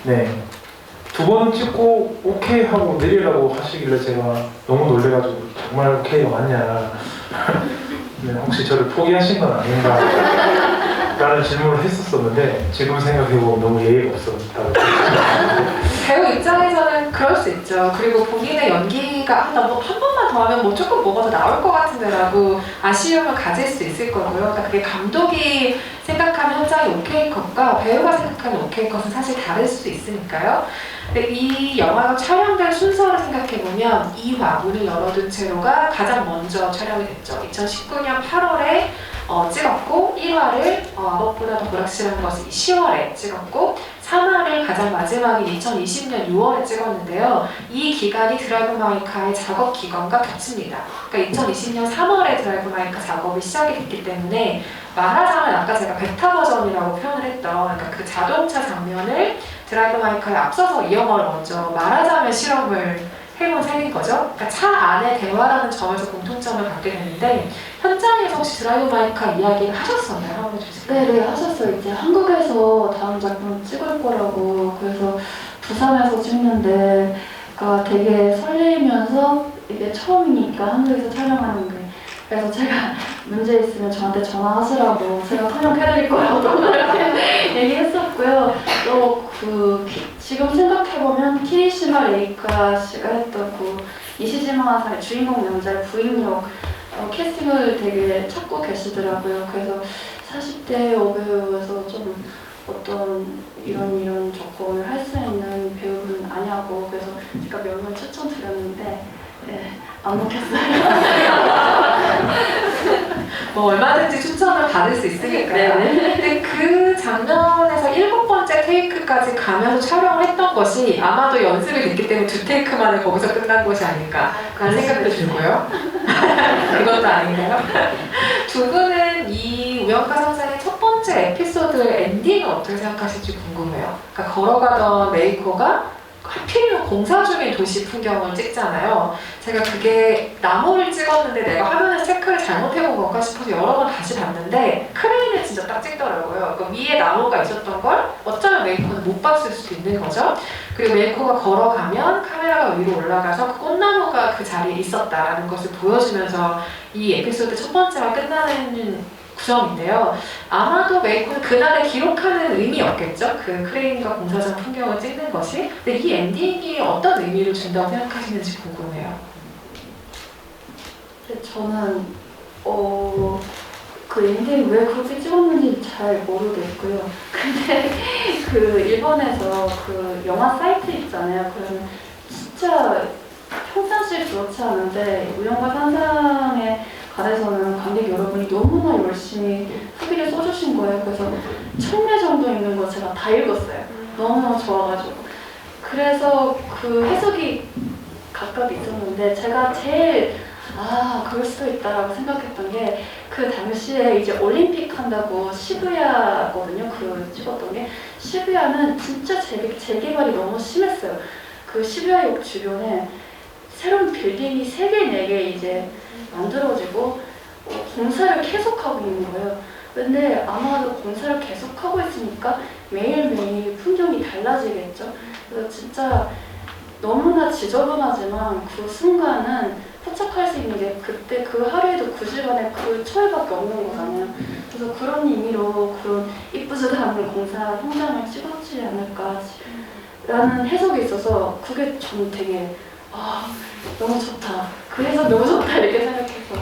네, 2번 찍고 오케이 하고 내리라고 하시길래 제가 너무 놀래가지고 정말 오케이가 맞냐 네, 혹시 저를 포기하신 건 아닌가 라는 질문을 했었었는데 지금 생각해보면 너무 예의가 없었다고 배우 입장에서는 그럴 수 있죠. 그리고 본인의 연기가 한 번만 더 하면 뭐 조금 뭐가 더 나올 것 같은데라고 아쉬움을 가질 수 있을 거고요. 그러니까 그게 감독이 생각하는 현장의 오케이 컷과 배우가 생각하는 오케이 컷은 사실 다를 수 있으니까요. 근데 이 영화가 촬영된 순서를 생각해보면 2화 문을 열어둔 채로가 가장 먼저 촬영이 됐죠. 2019년 8월에 찍었고 1화를 아것보다 더 불확실한 것을 10월에 찍었고 3화를 가장 마지막인 2020년 6월에 찍었는데요. 이 기간이 드라이브 마이 카의 작업 기간과 겹칩니다. 그러니까 2020년 3월에 드라이브 마이 카 작업이 시작이 됐기 때문에 말하자면 아까 제가 베타 버전이라고 표현을 했던 그러니까 그 자동차 장면을 드라이브 마이 카에 앞서서 이 영화를 먼저 말하자면 실험을 해본 셈인 거죠. 그러니까 차 안의 대화라는 점에서 공통점을 갖게 되는데 현장에서 혹시 드라이브 마이 카 이야기를 하셨었나요? 한번 주세요. 네, 하셨어요. 이제 한국에서 다음 작품 찍을 거라고 그래서 부산에서 찍는데 그러니까 되게 설레이면서 이게 처음이니까 한국에서 촬영하는 게 그래서 제가 문제 있으면 저한테 전화하시라고 제가 촬영해드릴 거라고 이렇게 얘기했었고요. 또 지금 생각해보면 키리시마 레이카 씨가 했던 이시지마 사의 주인공 명자의 부인역 캐스팅을 되게 찾고 계시더라고요. 그래서 40대 여배우에서 좀 어떤 이런 조건을 할 수 있는 배우는 아냐고 그래서 제가 몇 명 추천드렸는데 네, 안 먹혔어요. 뭐 얼마든지 추천을 받을 수 있으니까요. 네. 근데 그 장면에서 7번째 테이크까지 가면서 촬영을 했던 것이 아마도 연습이 됐기 때문에 2테이크 만에 거기서 끝난 것이 아닐까 라는 생각도 들고요. 그것도 아닌가요? 두 분은 이 우연과 상상의 첫 번째 에피소드의 엔딩을 어떻게 생각하실지 궁금해요. 그러니까 걸어가던 메이커가 하필이면 공사 중인 도시 풍경을 찍잖아요. 제가 그게 나무를 찍었는데 내가 화면에 체크를 잘못해본 건가 싶어서 여러 번 다시 봤는데 크레인을 진짜 딱 찍더라고요. 그러니까 위에 나무가 있었던 걸 어쩌면 메이커는 못 봤을 수도 있는 거죠. 그리고 메이커가 걸어가면 카메라가 위로 올라가서 그 꽃나무가 그 자리에 있었다라는 것을 보여주면서 이 에피소드 첫 번째가 끝나는 구성인데요. 아마도 메이커는 그날에 기록하는 의미였겠죠. 그 크레인과 공사장 풍경을 찍는 것이. 근데 이 엔딩이 어떤 의미를 준다고 생각하시는지 궁금해요. 저는 그 엔딩 왜 그렇게 찍었는지 잘 모르겠고요. 근데 그 일본에서 그 영화 사이트 있잖아요. 그러면 진짜 평상시에 그렇지 않은데 우연과 상상에 관해서는 관객 여러분이 너무나 열심히 후기를 써주신 거예요. 그래서 1000개 정도 있는 거 제가 다 읽었어요. 너무너무 좋아가지고. 그래서 그 해석이 각각 있었는데 제가 제일 그럴 수도 있다라고 생각했던 게 그 당시에 이제 올림픽 한다고 시부야거든요. 그 찍었던 게 시부야는 진짜 재개발이 너무 심했어요. 그 시부야역 주변에 새로운 빌딩이 3개, 4개 이제 만들어지고 공사를 계속하고 있는 거예요. 근데 아마도 공사를 계속하고 있으니까 매일매일 풍경이 달라지겠죠. 그래서 진짜 너무나 지저분하지만 그 순간은 포착할 수 있는 게 그때 그 하루에도 9시간에 그 초회밖에 없는 거잖아요. 그래서 그런 의미로 그런 이쁘지도 않은 공사 현장을 찍었지 않을까 라는 해석이 있어서 그게 좀 되게 너무 좋다. 그래서 너무 좋다 이렇게 생각해서.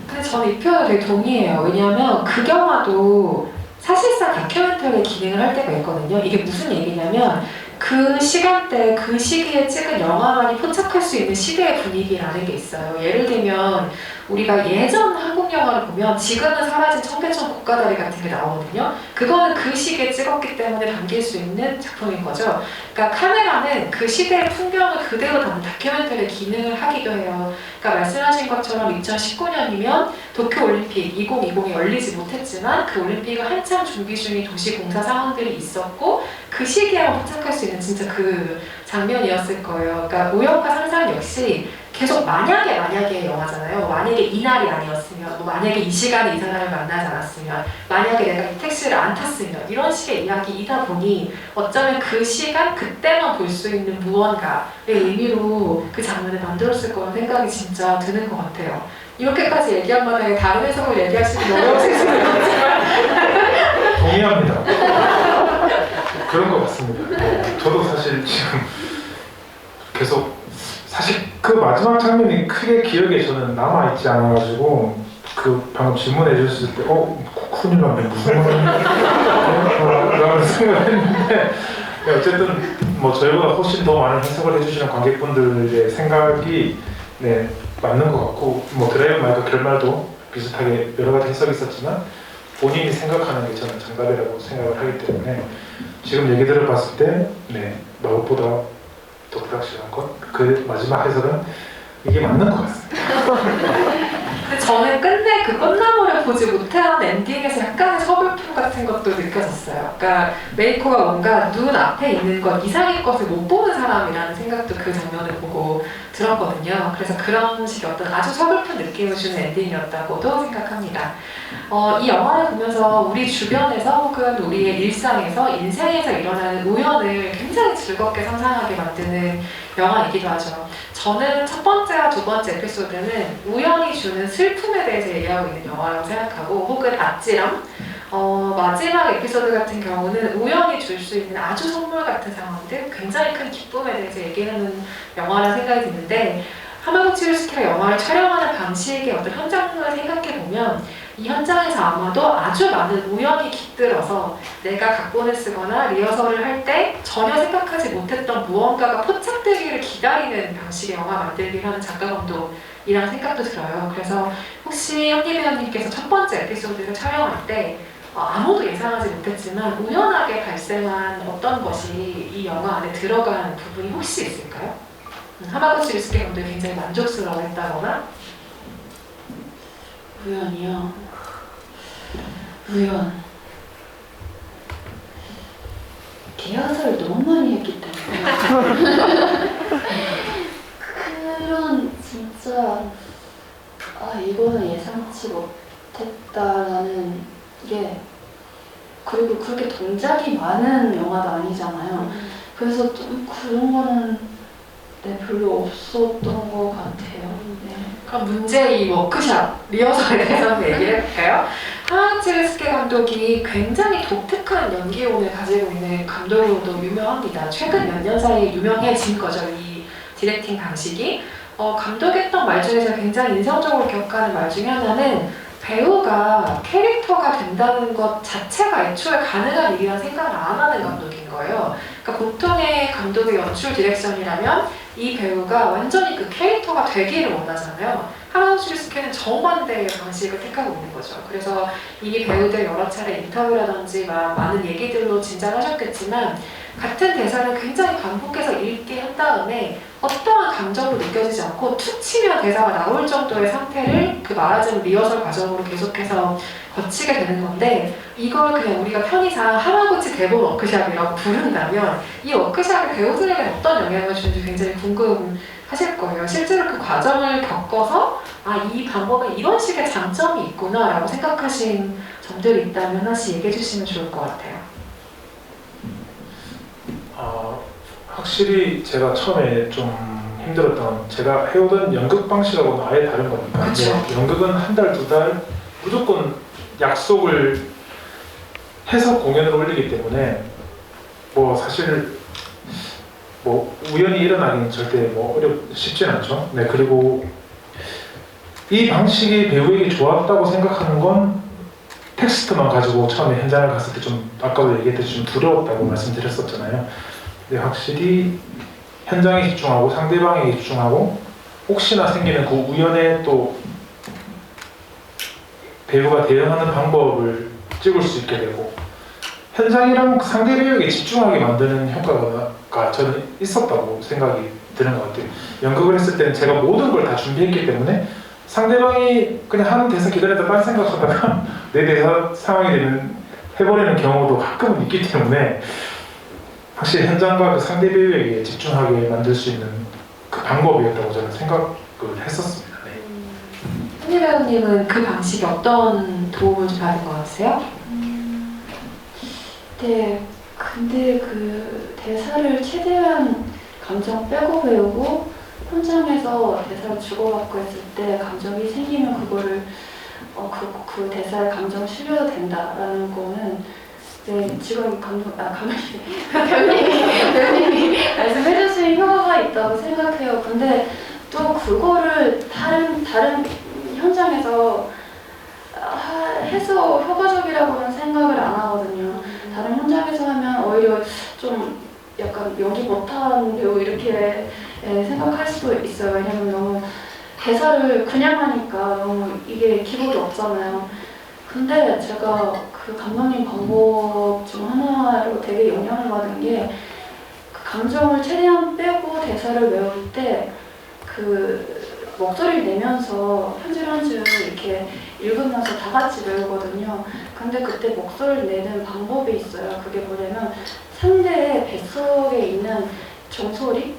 근데 저는 이 표현에 되게 동의해요. 왜냐하면 그 영화도 사실상 다큐멘터리의 기능을 할 때가 있거든요. 이게 무슨 얘기냐면 그 시간대, 그 시기에 찍은 영화만이 포착할 수 있는 시대의 분위기라는 게 있어요. 예를 들면 우리가 예전 한국 영화를 보면 지금은 사라진 청계천 고가다리 같은 게 나오거든요. 그거는 그 시기에 찍었기 때문에 담길 수 있는 작품인 거죠. 그러니까 카메라는 그 시대의 풍경을 그대로 담은 다큐멘터리의 기능을 하기도 해요. 그러니까 말씀하신 것처럼 2019년이면 도쿄올림픽 2020이 열리지 못했지만 그 올림픽을 한참 준비 중인 도시 공사 상황들이 있었고 그 시기에만 포착할 수 있는 진짜 그 장면이었을 거예요. 그러니까 우연과 상상 역시 계속 만약의 영화잖아요. 만약에 이날이 아니었으면, 만약에 이 시간에 이 사람을 만나지 않았으면, 만약에 내가 이 택시를 안 탔으면 이런 식의 이야기이다 보니 어쩌면 그 시간 그때만 볼 수 있는 무언가의 의미로 그 장면을 만들었을 거라는 생각이 진짜 드는 것 같아요. 이렇게까지 얘기한 마당에 다른 해석을 얘기하시면 어려우실 수도 있지만 동의합니다. 그런 것 같습니다. 저도 사실 지금 계속 사실 그 마지막 장면이 크게 기억에 저는 남아있지 않아가지고 그 방금 질문해 주셨을 때 큰일 났네 무슨 말이야 생각했는데 어쨌든 뭐 저희보다 훨씬 더 많은 해석을 해주시는 관객분들의 생각이 맞는 것 같고 뭐 드라이브 마이크 결말도 비슷하게 여러 가지 해석이 있었지만 본인이 생각하는 게 저는 정답이라고 생각을 하기 때문에 지금 얘기 들어봤을 때 네, 무엇보다 더 불확실한 건 그 마지막 해석은 이게 맞는 것 같습니다. 근데 저는 끝내 그 꽃나무를 보지 못한 엔딩에서 약간의 서글픔 같은 것도 느껴졌어요. 그러니까 메이코가 뭔가 눈 앞에 있는 것 이상의 것을 못 보는 사람이라는 생각도 그 장면을 보고 들었거든요. 그래서 그런 식의 어떤 아주 서글픈 느낌을 주는 엔딩이었다고도 생각합니다. 이 영화를 보면서 우리 주변에서 혹은 우리의 일상에서 인생에서 일어나는 우연을 굉장히 즐겁게 상상하게 만드는 영화이기도 하죠. 저는 첫 번째와 두 번째 에피소드는 우연히 주는 슬픔에 대해서 얘기하고 있는 영화라고 생각하고 혹은 아찔함 마지막 에피소드 같은 경우는 우연히 줄 수 있는 아주 선물 같은 상황들 굉장히 큰 기쁨에 대해서 얘기하는 영화라는 생각이 드는데 하마구치 율스키가 영화를 촬영하는 방식의 어떤 현장을 생각해보면 이 현장에서 아마도 아주 많은 우연이 깃들어서 내가 각본을 쓰거나 리허설을 할 때 전혀 생각하지 못했던 무언가가 포착되기를 기다리는 방식의 영화 만들기를 하는 작가 감독이라는 생각도 들어요. 그래서 혹시 현기 배우님께서 첫 번째 에피소드를 촬영할 때 아무도 예상하지 못했지만 우연하게 발생한 어떤 것이 이 영화 안에 들어간 부분이 혹시 있을까요? 하마구치 율스키 감독이 굉장히 만족스러워했다거나 우연이요. 우연. 리허설을 너무 많이 했기 때문에 그런 진짜 이거는 예상치 못했다라는 게 그리고 그렇게 동작이 많은 영화도 아니잖아요. 그래서 좀 그런 거는 별로 없었던 것 같아요. 네. 그럼 문제 이 워크샵, 리허설에 대해서 한번 얘기를 해볼까요? 하마구치 율스키 감독이 굉장히 독특한 연기운을 가지고 있는 감독으로도 유명합니다. 최근 몇 년 사이에 유명해진 거죠, 이 디렉팅 방식이. 감독이 했던 말 중에서 굉장히 인상적으로 기억하는 말 중에 하나는 배우가 캐릭터가 된다는 것 자체가 애초에 가능한 일이라는 생각을 안 하는 감독인 거예요. 그러니까 보통의 감독의 연출 디렉션이라면 이 배우가 완전히 그 캐릭터가 되기를 원하잖아요. 하마구치 율스키는 정반대의 방식을 택하고 있는 거죠. 그래서 이 배우들 여러 차례 인터뷰라든지 많은 얘기들로 진단하셨겠지만 같은 대사를 굉장히 반복해서 읽게 한 다음에 어떠한 감정도 느껴지지 않고 툭 치면 대사가 나올 정도의 상태를 그 말하자면 리허설 과정으로 계속해서 거치게 되는 건데 이걸 그냥 우리가 편의상 하마구치 대본 워크샵이라고 부른다면 이 워크샵이 배우들에게 어떤 영향을 주는지 굉장히 궁금하실 거예요. 실제로 그 과정을 겪어서 이 방법에 이런 식의 장점이 있구나 라고 생각하신 점들이 있다면 하나씩 얘기해 주시면 좋을 것 같아요. 확실히 제가 처음에 좀 힘들었던 제가 해오던 연극 방식하고는 아예 다른 거니까 그렇죠. 연극은 한 달, 두 달 무조건 약속을 해서 공연을 올리기 때문에 사실 우연히 일어나기는 절대 쉽진 않죠. 네, 그리고 이 방식이 배우에게 좋았다고 생각하는 건 텍스트만 가지고 처음에 현장을 갔을 때 좀 아까도 얘기했듯이 좀 두려웠다고 말씀드렸었잖아요. 근데 확실히 현장에 집중하고 상대방에 집중하고 혹시나 생기는 그 우연에 또 배우가 대응하는 방법을 찍을 수 있게 되고 현장이랑 상대 배우에게 집중하게 만드는 효과가 저는 있었다고 생각이 드는 것 같아요. 연극을 했을 때는 제가 모든 걸 다 준비했기 때문에 상대방이 그냥 하는 대사 기다리다 딴 생각하다가 내 대사 상황이 되면 해버리는 경우도 가끔은 있기 때문에 확실히 현장과 그 상대 배우에게 집중하게 만들 수 있는 그 방법이었다고 저는 생각을 했었습니다. 네. 현기 배우님은 그 방식이 어떤 도움을 좀 받은 것 같으세요? 네, 근데 그 대사를 최대한 감정 빼고 배우고 현장에서 대사를 주고받고 했을 때 감정이 생기면 그거를 그 대사에 감정 실려도 된다라는 거는 지금 배우님이 말씀해주신 효과가 있다고 생각해요. 근데 또 그거를 다른 현장에서 해서 효과적이라고는 생각을 안 하거든요. 다른 현장에서 하면 오히려 좀 약간 연기 못한 배우 이렇게 생각할 수도 있어요. 왜냐면 너무 대사를 그냥 하니까 너무 이게 기복이 없잖아요. 근데 제가 그 감독님 방법 중 하나로 되게 영향을 받은 게 그 감정을 최대한 빼고 대사를 외울 때 그 목소리를 내면서 한 줄 한 줄 이렇게 읽으면서 다 같이 외우거든요. 근데 그때 목소리를 내는 방법이 있어요. 그게 뭐냐면 상대의 뱃속에 있는 종소리?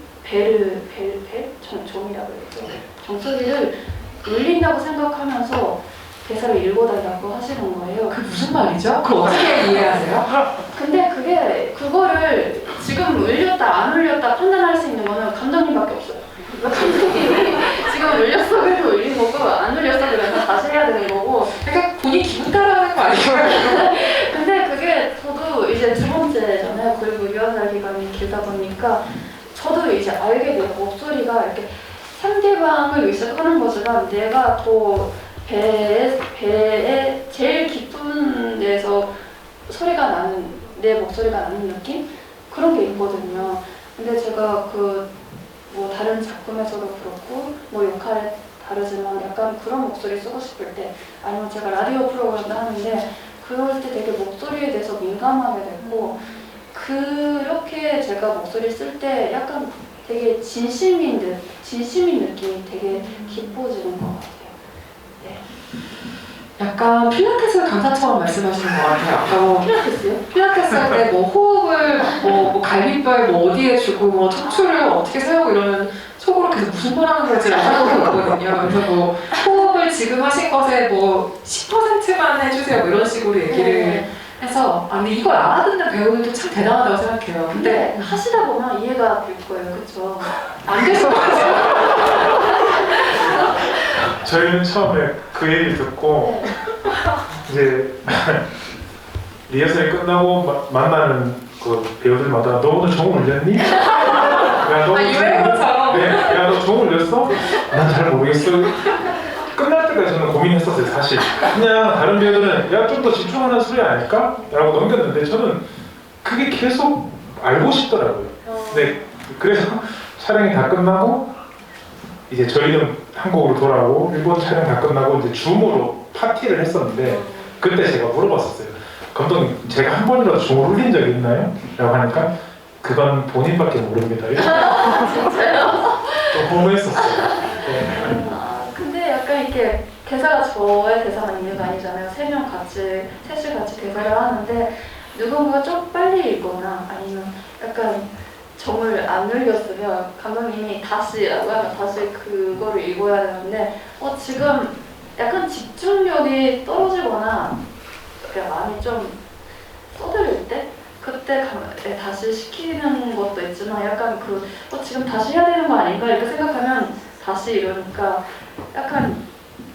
종이라고 했죠. 종소리를 울린다고 생각하면서 대사를 읽어달라고 하시는 거예요. 그 무슨 말이죠? 그걸 어떻게 이해하세요? 근데 그거를 지금 울렸다 안 울렸다 판단할 수 있는 거는 감독님밖에 없어요. 감독님이 지금 울렸어 그래도 울린 거고 안 울렸어 그래서 다시 해야 되는 거고. 그러니까 본인 기분 따라하는 거 아니에요? 근데 그게 저도 이제 두 번째잖아요. 그리고 유학살 기간이 길다 보니까 저도 이제 알게 돼요. 목소리가 이렇게 상대방을 위해서 끄는 거지만 내가 더 배에 제일 깊은 데서 소리가 나는, 내 목소리가 나는 느낌? 그런 게 있거든요. 근데 제가 뭐 다른 작품에서도 그렇고 뭐 역할에 다르지만 약간 그런 목소리 쓰고 싶을 때 아니면 제가 라디오 프로그램도 하는데 그럴 때 되게 목소리에 대해서 민감하게 됐고 그렇게 제가 목소리 쓸 때 약간 되게 진심인 느낌이 되게 깊어지는 것 같아요. 네. 약간 필라테스 강사처럼 말씀하시는 것 같아요. 아까 뭐 필라테스요? 필라테스 할 때 뭐 호흡을 뭐 갈비뼈에 뭐 어디에 주고 뭐 척추를 어떻게 세우고 이러면 속으로 계속 무슨 말 하는 건지 생각하고 있거든요. 그래서 뭐 호흡을 지금 하신 것에 뭐 10%만 해주세요. 뭐 이런 식으로 얘기를 해서 근데 이걸 알아듣는 배우들도 참 대단하다고 생각해요. 근데 근데 하시다 보면 이해가 될 거예요. 그쵸? 안 돼서 저희는 처음에 그 얘기를 듣고 네. 이제 리허설이 끝나고 만나는 그 배우들마다 너 오늘 종 울렸니? 야, 너 오늘 유행어처럼. 네, 야, 너 종 울렸어? 난 잘 모르겠어. 끝날 때까지 저는 고민했었어요, 사실. 그냥 다른 배우들은 야, 좀 더 집중하는 소리 아닐까? 라고 넘겼는데 저는 그게 계속 알고 싶더라고요. 네, 그래서 촬영이 다 끝나고 이제 저희는 한국으로 돌아오고 일본 촬영 다 끝나고 이제 줌으로 파티를 했었는데 그때 제가 물어봤었어요. 감독님, 제가 한 번이라도 줌을 울린 적이 있나요? 라고 하니까 그건 본인밖에 모릅니다. 진짜요? 좀 허무했었어요. 네. 근데 약간 이렇게 대사가 저의 대사가 있는 거 아니잖아요. 셋이 같이 대사를 하는데 누군가 좀 빨리 읽거나 아니면 약간 정을 안 늘렸으면 감독님이 다시라고 하면 다시 그거를 읽어야 되는데 지금 약간 집중력이 떨어지거나 그냥 마음이 좀 써들릴 때 그때 다시 시키는 것도 있지만 약간 지금 다시 해야 되는 거 아닌가 이렇게 생각하면 다시 이러니까 약간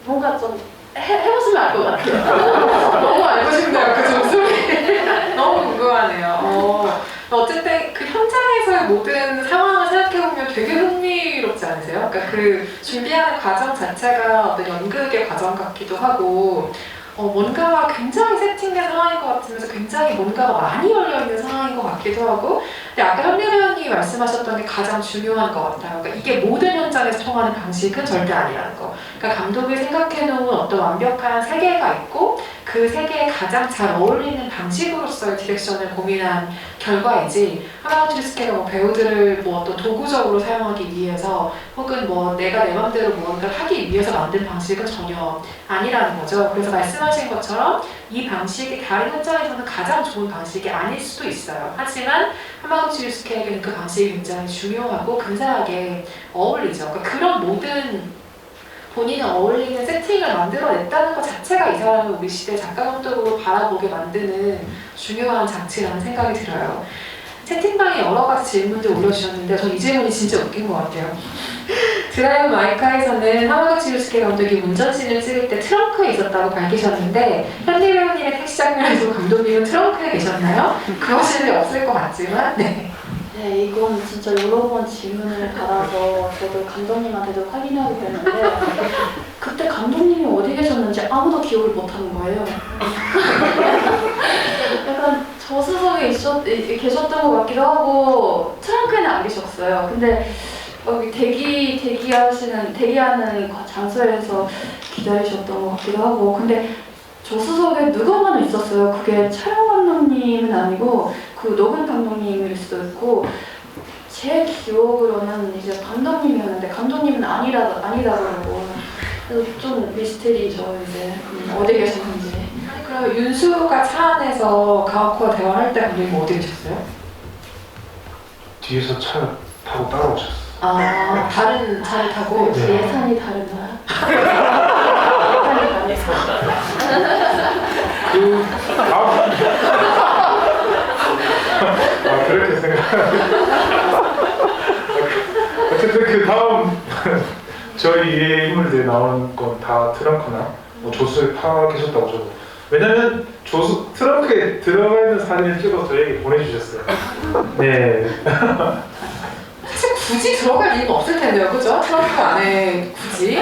뭔가 좀 해보시면 알 것 같아요. 너무 알고 싶네요. 그 종소리. 너무 궁금하네요. 어쨌든 그 현장에서의 모든 상황을 생각해보면 되게 흥미롭지 않으세요? 그러니까 그 준비하는 과정 자체가 어떤 연극의 과정 같기도 하고 뭔가가 굉장히 세팅된 상황인 것 같으면서 굉장히 뭔가가 많이 열려있는 상황인 것 같기도 하고 근데 아까 현민 의원님이 말씀하셨던 게 가장 중요한 것 같아요. 그러니까 이게 모든 현장에서 통하는 방식은 절대 아니라는 거. 그러니까 감독이 생각해놓은 어떤 완벽한 세계가 있고 그 세계에 가장 잘 어울리는 방식으로서의 디렉션을 고민한 결과이지 하마우트리스케가 뭐 배우들을 뭐 어떤 도구적으로 사용하기 위해서 혹은 뭐 내가 내 맘대로 무언가를 하기 위해서 만든 방식은 전혀 아니라는 거죠. 그래서 말씀하신 것처럼 이 방식이 다른 현장에서는 가장 좋은 방식이 아닐 수도 있어요. 하지만 하마우트리스케에게는 그 방식이 굉장히 중요하고 근사하게 어울리죠. 그러니까 그런 모든 본인이 어울리는 세팅을 만들어냈다는 것 자체가 이 사람을 우리 시대 작가 감독으로 바라보게 만드는 중요한 장치라는 생각이 들어요. 채팅방에 여러 가지 질문들 올려주셨는데 전 이 질문이 진짜 웃긴 것 같아요. 드라이브 마이카에서는 하마우트리스케 감독이 운전씬을 찍을 때 트렁크에 있었다고 밝히셨는데 현리 배우님의 택시 장면에서 감독님은 트렁크에 계셨나요? 그것은 없을 것 같지만 네. 네, 이건 진짜 여러 번 질문을 받아서 저도 감독님한테도 확인하게 됐는데 그때 감독님이 어디 계셨는지 아무도 기억을 못하는 거예요. 약간 저수석에 계셨던 것 같기도 하고 트렁크에는 안 계셨어요. 근데 여기 대기하는 장소에서 기다리셨던 것 같기도 하고, 근데 조수석에 누군가는 있었어요. 그게 촬영 감독님은 아니고 그 녹음 감독님일 수도 있고, 제 기억으로는 이제 감독님이었는데 감독님은 아니다더라고요. 그래서 좀 미스테리죠. 이제 어디 계셨는지. 그럼 윤수가 차 안에서 가오코와 대화할 때 감독님 어디 계셨어요? 뒤에서 차 타고 따라오셨어요. 아, 다른 차를 타고? 네. 예산이 다르나? 그렇게 어쨌든 그 다음 저희 인물들이 나오는 건 다 트렁크나 뭐 조수에 타 계셨다고 저도. 왜냐면 조수 트렁크에 들어가 있는 사진을 찍어서 저에게 보내주셨어요. 네. 사실 굳이 들어갈 이유는 없을 텐데요, 그죠? 트렁크 안에 굳이.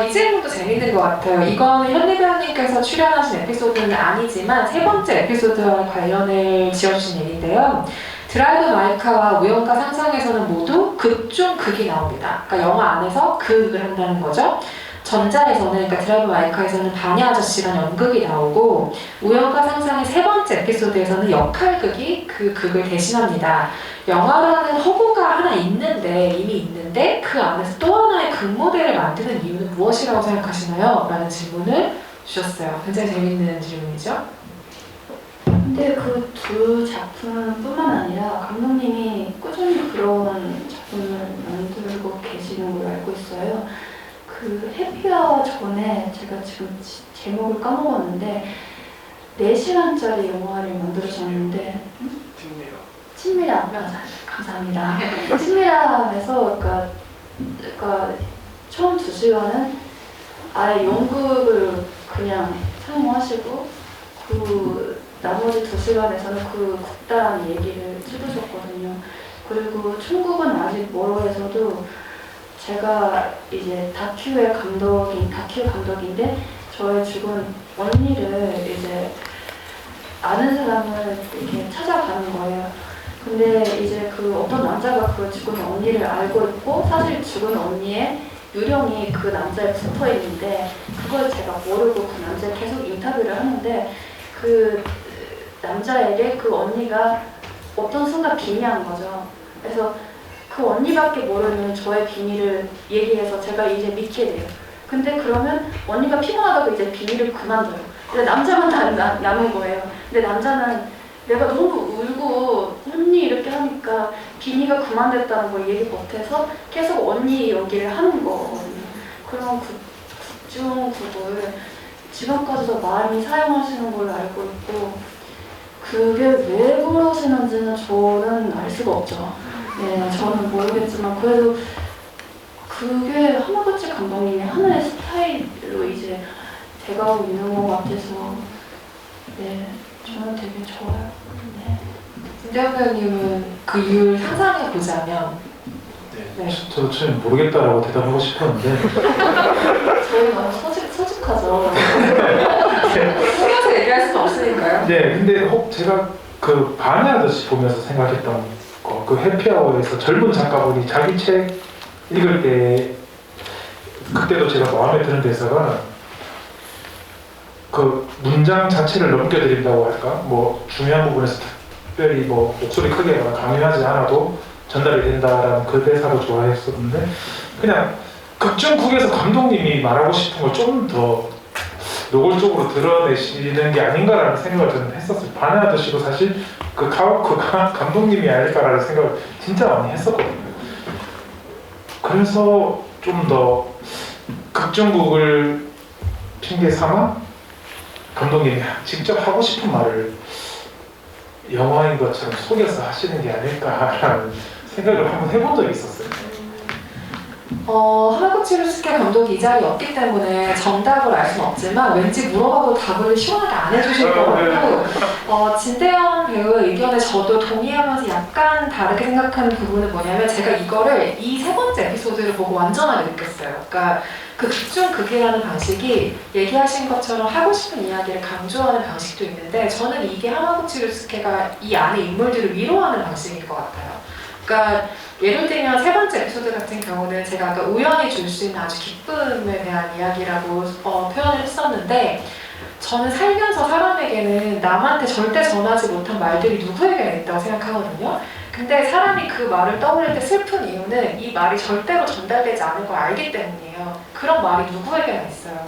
이 질문도 재밌는 것 같아요. 이건 현리 배우님께서 출연하신 에피소드는 아니지만 세 번째 에피소드와 관련을 지어주신 얘기인데요. 드라이브 마이카와 우연과 상상에서는 모두 극 중 극이 나옵니다. 그러니까 영화 안에서 극을 한다는 거죠. 전자에서는, 그러니까 드라이브 마이카에서는 반야 아저씨라는 연극이 나오고, 우연과 상상의 세 번째 에피소드에서는 역할극이 그 극을 대신합니다. 영화라는 허구가 하나 있는데, 이미 있는데 그 안에서 또 하나의 극 모델을 만드는 이유는 무엇이라고 생각하시나요? 라는 질문을 주셨어요. 굉장히 재밌는 질문이죠. 근데 그 두 작품뿐만 아니라 감독님이 꾸준히 그런 작품을 만들고 계시는 걸로 알고 있어요. 그 해피아워 전에 제가 지금 제목을 까먹었는데 4시간짜리 영화를 만들어졌는데 친밀함 감사합니다. 친밀함에서 그러니까 처음 2시간은 아예 연극을 그냥 사용하시고 그 나머지 2시간에서는 그 국다란 얘기를 찍으셨거든요. 그리고 천국은 아직 멀어에서도 제가 이제 다큐 감독인데 저의 죽은 언니를 이제 아는 사람을 이렇게 찾아가는 거예요. 근데 이제 그 어떤 남자가 그 죽은 언니를 알고 있고 사실 죽은 언니의 유령이 그 남자에 붙어 있는데 그걸 제가 모르고 그 남자에 계속 인터뷰를 하는데 그 남자에게 그 언니가 어떤 순간 빙의한 거죠. 그래서 그 언니밖에 모르는 저의 비밀을 얘기해서 제가 이제 믿게 돼요. 근데 그러면 언니가 피곤하다고 이제 비밀을 그만둬요. 근데 남자만 남은 거예요. 근데 남자는 내가 너무 울고 언니 이렇게 하니까 비밀가 그만됐다는 걸 얘기 못해서 계속 언니 연기를 하는 거거든요. 그런 국중국을 지금까지도 많이 사용하시는 걸로 알고 있고 그게 왜 그러시는지는 저는 알 수가 없죠. 네, 저는 모르겠지만 그래도 그게 하마구치 감독님의 하나의 스타일로 이제 돼가고 있는 것 같아서 네, 저는 되게 좋아요. 네. 김대현 배우님은 그 이유를 상상해 보자면 네. 저도 참 모르겠다라고 대답하고 싶었는데 저희 너무 솔직하죠. 속여서 얘기할 수는 없으니까요. 네, 근데 제가 그 반야 아저씨 보면서 생각했던 거, 그 해피아워에서 젊은 작가분이 자기 책 읽을 때 그때도 제가 마음에 드는 대사가 그 문장 자체를 넘겨드린다고 할까? 뭐 중요한 부분에서 특별히 뭐 목소리 크게 강요하지 않아도 전달이 된다라는 그 대사도 좋아했었는데 그냥 극중국에서 감독님이 말하고 싶은 걸 좀 더 노골적으로 드러내시는 게 아닌가라는 생각을 저는 했었어요. 반야 아저씨도 사실 그 감독님이 아닐까라는 생각을 진짜 많이 했었거든요. 그래서 좀 더 극중국을 핑계 삼아 감독님이 직접 하고 싶은 말을 영화인 것처럼 속여서 하시는 게 아닐까라는 생각을 한번 해본 적이 있었어요. 하마구치 루스케 감독이 이 자리에 없기 때문에 정답을 알 수는 없지만 왠지 물어봐도 답을 시원하게 안 해주실 것 같고 진대현 배우의 의견에 저도 동의하면서 약간 다르게 생각하는 부분은 뭐냐면 제가 이거를 이 세 번째 에피소드를 보고 완전하게 느꼈어요. 그러니까 그 극중 극이라는 방식이 얘기하신 것처럼 하고 싶은 이야기를 강조하는 방식도 있는데 저는 이게 하마구치 루스케가 이 안에 인물들을 위로하는 방식일 것 같아요. 그러니까 예를 들면 세 번째 에피소드 같은 경우는 제가 아까 우연히 줄 수 있는 아주 기쁨에 대한 이야기라고 표현을 했었는데 저는 살면서 사람에게는 남한테 절대 전하지 못한 말들이 누구에게나 있다고 생각하거든요. 근데 사람이 그 말을 떠올릴 때 슬픈 이유는 이 말이 절대로 전달되지 않을 걸 알기 때문이에요. 그런 말이 누구에게나 있어요.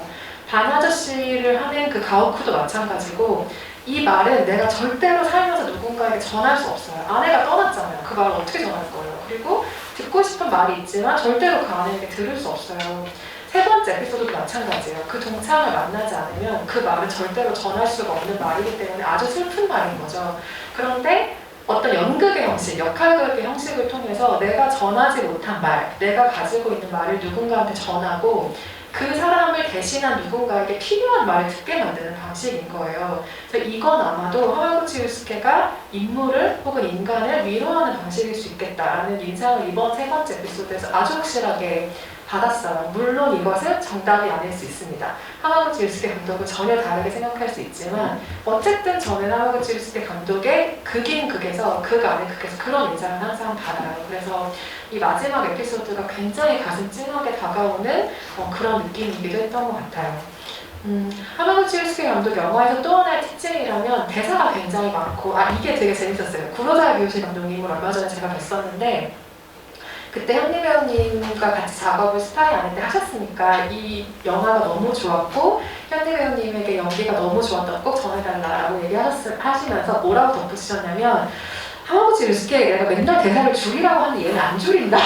반 아저씨를 하는 그 가오쿠도 마찬가지고 이 말은 내가 절대로 살면서 누군가에게 전할 수 없어요. 아내가 떠났잖아요. 그 말을 어떻게 전할 거예요? 그리고 듣고 싶은 말이 있지만 절대로 그 아내에게 들을 수 없어요. 세 번째 에피소드도 마찬가지예요. 그 동창을 만나지 않으면 그 말은 절대로 전할 수가 없는 말이기 때문에 아주 슬픈 말인 거죠. 그런데 어떤 연극의 형식, 역할극의 형식을 통해서 내가 전하지 못한 말, 내가 가지고 있는 말을 누군가한테 전하고 그 사람을 대신한 누군가에게 필요한 말을 듣게 만드는 방식인 거예요. 그래서 이건 아마도 하마구치 유스케가 인물을 혹은 인간을 위로하는 방식일 수 있겠다라는 인상을 이번 세 번째 에피소드에서 아주 확실하게 받았어요. 물론 이것은 정답이 아닐 수 있습니다. 하마구치 유스케 감독은 전혀 다르게 생각할 수 있지만 어쨌든 저는 하마구치 유스케 감독의 극인 극에서 극 안의 극에서 그런 인상을 항상 받아요. 그래서 이 마지막 에피소드가 굉장히 가슴 찡하게 다가오는 그런 느낌이기도 했던 것 같아요. 하마구치 유스케 감독 영화에서 또 하나의 특징이라면 대사가 굉장히 많고 이게 되게 재밌었어요. 구로사와 미요시 감독님을 얼마 전에 제가 뵀었는데 그때 현리 배우님과 같이 작업을 스파이 아닐 때 하셨으니까 이 영화가 너무 좋았고 현리 배우님에게 연기가 너무 좋았다고 꼭 전해달라고 얘기하시면서 뭐라고 덧붙이셨냐면 하마구치 유스케 내가 맨날 대사를 줄이라고 하는데 얘는 안 줄인다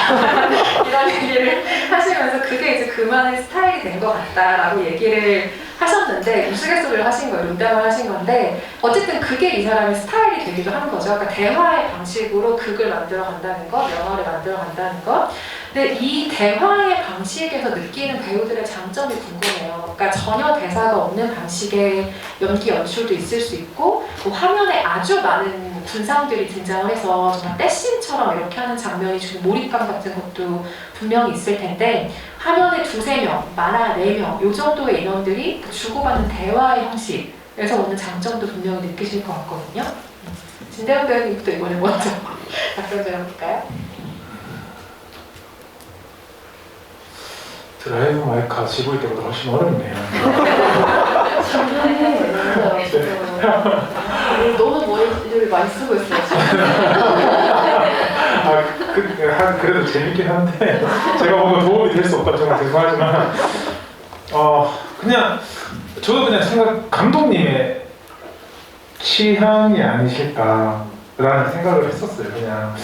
이런 얘기를 하시면서 그게 이제 그만의 스타일이 된 것 같다라고 얘기를 하셨는데 우스갯소리를 하신 거예요. 농담을 하신 건데 어쨌든 그게 이 사람의 스타일이 되기도 하는 거죠. 그러니까 대화의 방식으로 극을 만들어 간다는 것, 영화를 만들어 간다는 것. 근데 이 대화의 방식에서 느끼는 배우들의 장점이 궁금해요. 그러니까 전혀 대사가 없는 방식의 연기 연출도 있을 수 있고 뭐 화면에 아주 많은 군상들이 등장을 해서 정말 떼씬처럼 이렇게 하는 장면이 주는 몰입감 같은 것도 분명히 있을 텐데 화면에 2-3명, 많아 4명 이 정도의 인원들이 주고받는 대화의 형식에서 오는 장점도 분명히 느끼실 것 같거든요. 진대현 배우님부터 이번에 먼저 답변 좀 해볼까요? 드라이브 마이크가 지고 있을 때보다 훨씬 어렵네요. 너무 머리를 많이 쓰고 있어요. 그래도 재밌긴 한데 제가 뭔가 도움이 될 수 없다면 정말 죄송하지만 그냥 저도 그냥 감독님의 취향이 아니실까라는 생각을 했었어요. 그냥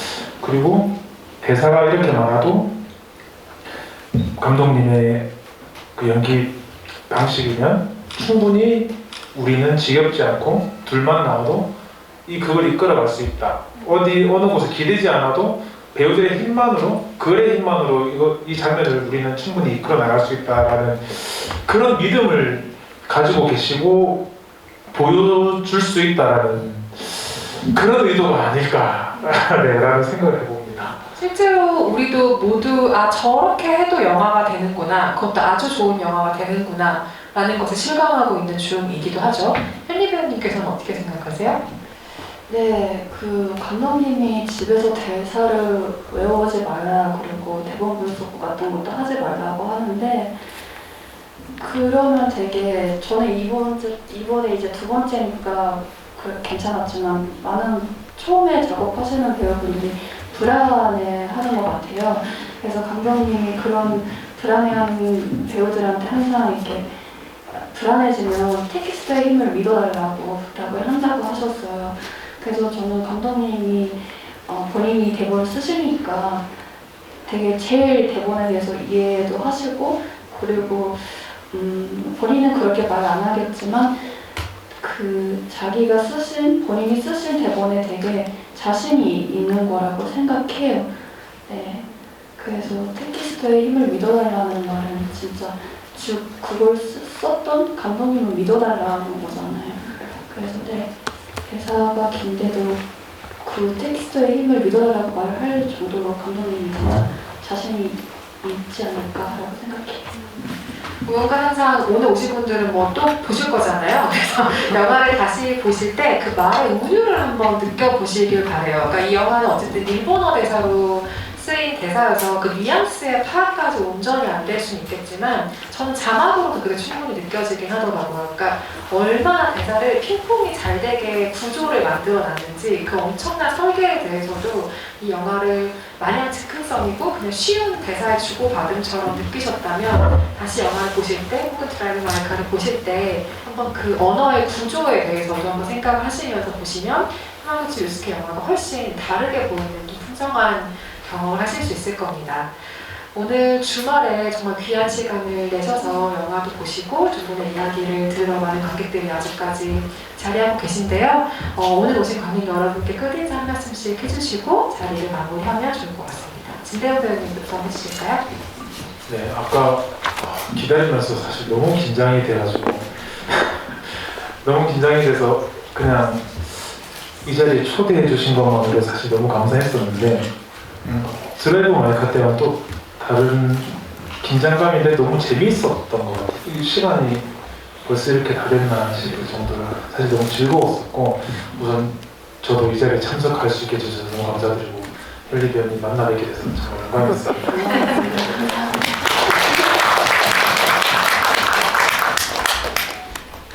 그리고 대사가 이렇게 많아도 감독님의 그 연기 방식이면 충분히 우리는 지겹지 않고 둘만 나와도 이 극을 이끌어갈 수 있다. 어느 곳에 기대지 않아도 배우들의 힘만으로, 글의 힘만으로 이 장면을 우리는 충분히 이끌어 나갈 수 있다라는 그런 믿음을 가지고 계시고 보여줄 수 있다라는 그런 의도가 아닐까 라는 생각을 해봅니다. 실제로 우리도 모두 저렇게 해도 영화가 되는구나, 그것도 아주 좋은 영화가 되는구나 라는 것을 실감하고 있는 중이기도 하죠. 현리 배우님께서는 어떻게 생각하세요? 네, 그 감독님이 집에서 대사를 외워오지 말라 그리고 대본 분석 같은 것도 하지 말라고 하는데 그러면 되게 저는 이번에 이제 2번째니까 괜찮았지만 많은 처음에 작업하시는 배우분들이 불안해하는 것 같아요. 그래서 감독님이 그런 불안해하는 배우들한테 항상 이렇게 불안해지면 텍스트의 힘을 믿어달라고 부탁을 한다고 하셨어요. 그래서 저는 감독님이 본인이 대본을 쓰시니까 되게 제일 대본에 대해서 이해도 하시고 그리고 본인은 그렇게 말 안 하겠지만 자기가 본인이 쓰신 대본에 되게 자신이 있는 거라고 생각해요. 네. 그래서 텍스트의 힘을 믿어달라는 말은 진짜 그걸 썼던 감독님을 믿어달라는 거잖아요. 그래서 네. 대사가 긴데도 그 텍스트의 힘을 믿어달라고 말을 할 정도로 감독님이 진짜 자신이 있지 않을까라고 생각해요. 무언가 항상 오늘 오신 분들은 뭐 또 보실 거잖아요. 그래서 영화를 다시 보실 때 그 말의 운율을 한번 느껴보시길 바래요. 그러니까 이 영화는 어쨌든 일본어 대사로 쓰인 대사여서 그 뉘앙스의 파악까지 온전히 안 될 수는 있겠지만 저는 자막으로도 그게 충분히 느껴지긴 하더라고요. 그러니까 얼마나 대사를 핑퐁이 잘 되게 구조를 만들어놨는지 그 엄청난 설계에 대해서도 이 영화를 마냥 즉흥성이고 그냥 쉬운 대사의 주고받음처럼 느끼셨다면 다시 영화를 보실 때 혹은 드라이브 마이카를 보실 때 한번 그 언어의 구조에 대해서도 한번 생각을 하시면서 보시면 하마구치 류스케 영화가 훨씬 다르게 보이는 좀 풍성한 경험을 하실 수 있을 겁니다. 오늘 주말에 정말 귀한 시간을 내셔서 영화도 보시고 두 분의 이야기를 들으러 많은 관객들이 아직까지 자리하고 계신데요. 오늘 오신 관객 여러분께 끝인사 한 말씀씩 해주시고 자리를 마무리하면 좋을 것 같습니다. 진대호 배우님부터 해주실까요? 네, 아까 기다리면서 사실 너무 긴장이 돼가지고 너무 긴장이 돼서 그냥 이 자리에 초대해 주신 것만으로 사실 너무 감사했었는데 드라이브 마이카 때와 또 다른 긴장감인데 너무 재미있었던 것 같아요. 이 시간이 벌써 이렇게 다 됐나 싶을 정도로 사실 너무 즐거웠었고 우선 저도 이 자리에 참석할 수 있게 해주셔서 너무 감사드리고 헬리 배우님 만나 뵙게 돼서 정말 영광이었습니다.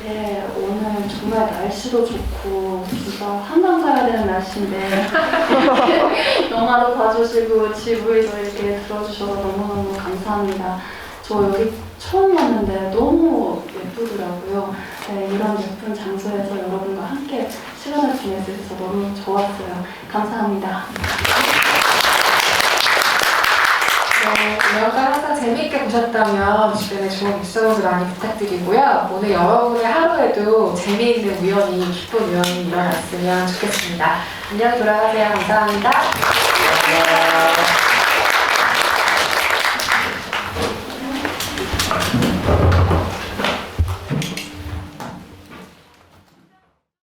네, 오늘 정말 날씨도 좋고 진짜 한강 가야 되는 날씨인데 영화도 봐주시고 GV도 이렇게 들어주셔서 너무너무 감사합니다. 저 여기 처음 왔는데 너무 예쁘더라고요. 네, 이런 예쁜 장소에서 여러분과 함께 시간을 보낼 수 있어서 너무 좋았어요. 감사합니다. 네, 영화 항상 재미있게 보셨다면 주변에 좋은 입소문 많이 부탁드리고요. 오늘 여러분의 하루에도 재미있는 우연이, 기쁜 우연이 일어났으면 좋겠습니다. 안녕히 돌아가세요. 감사합니다.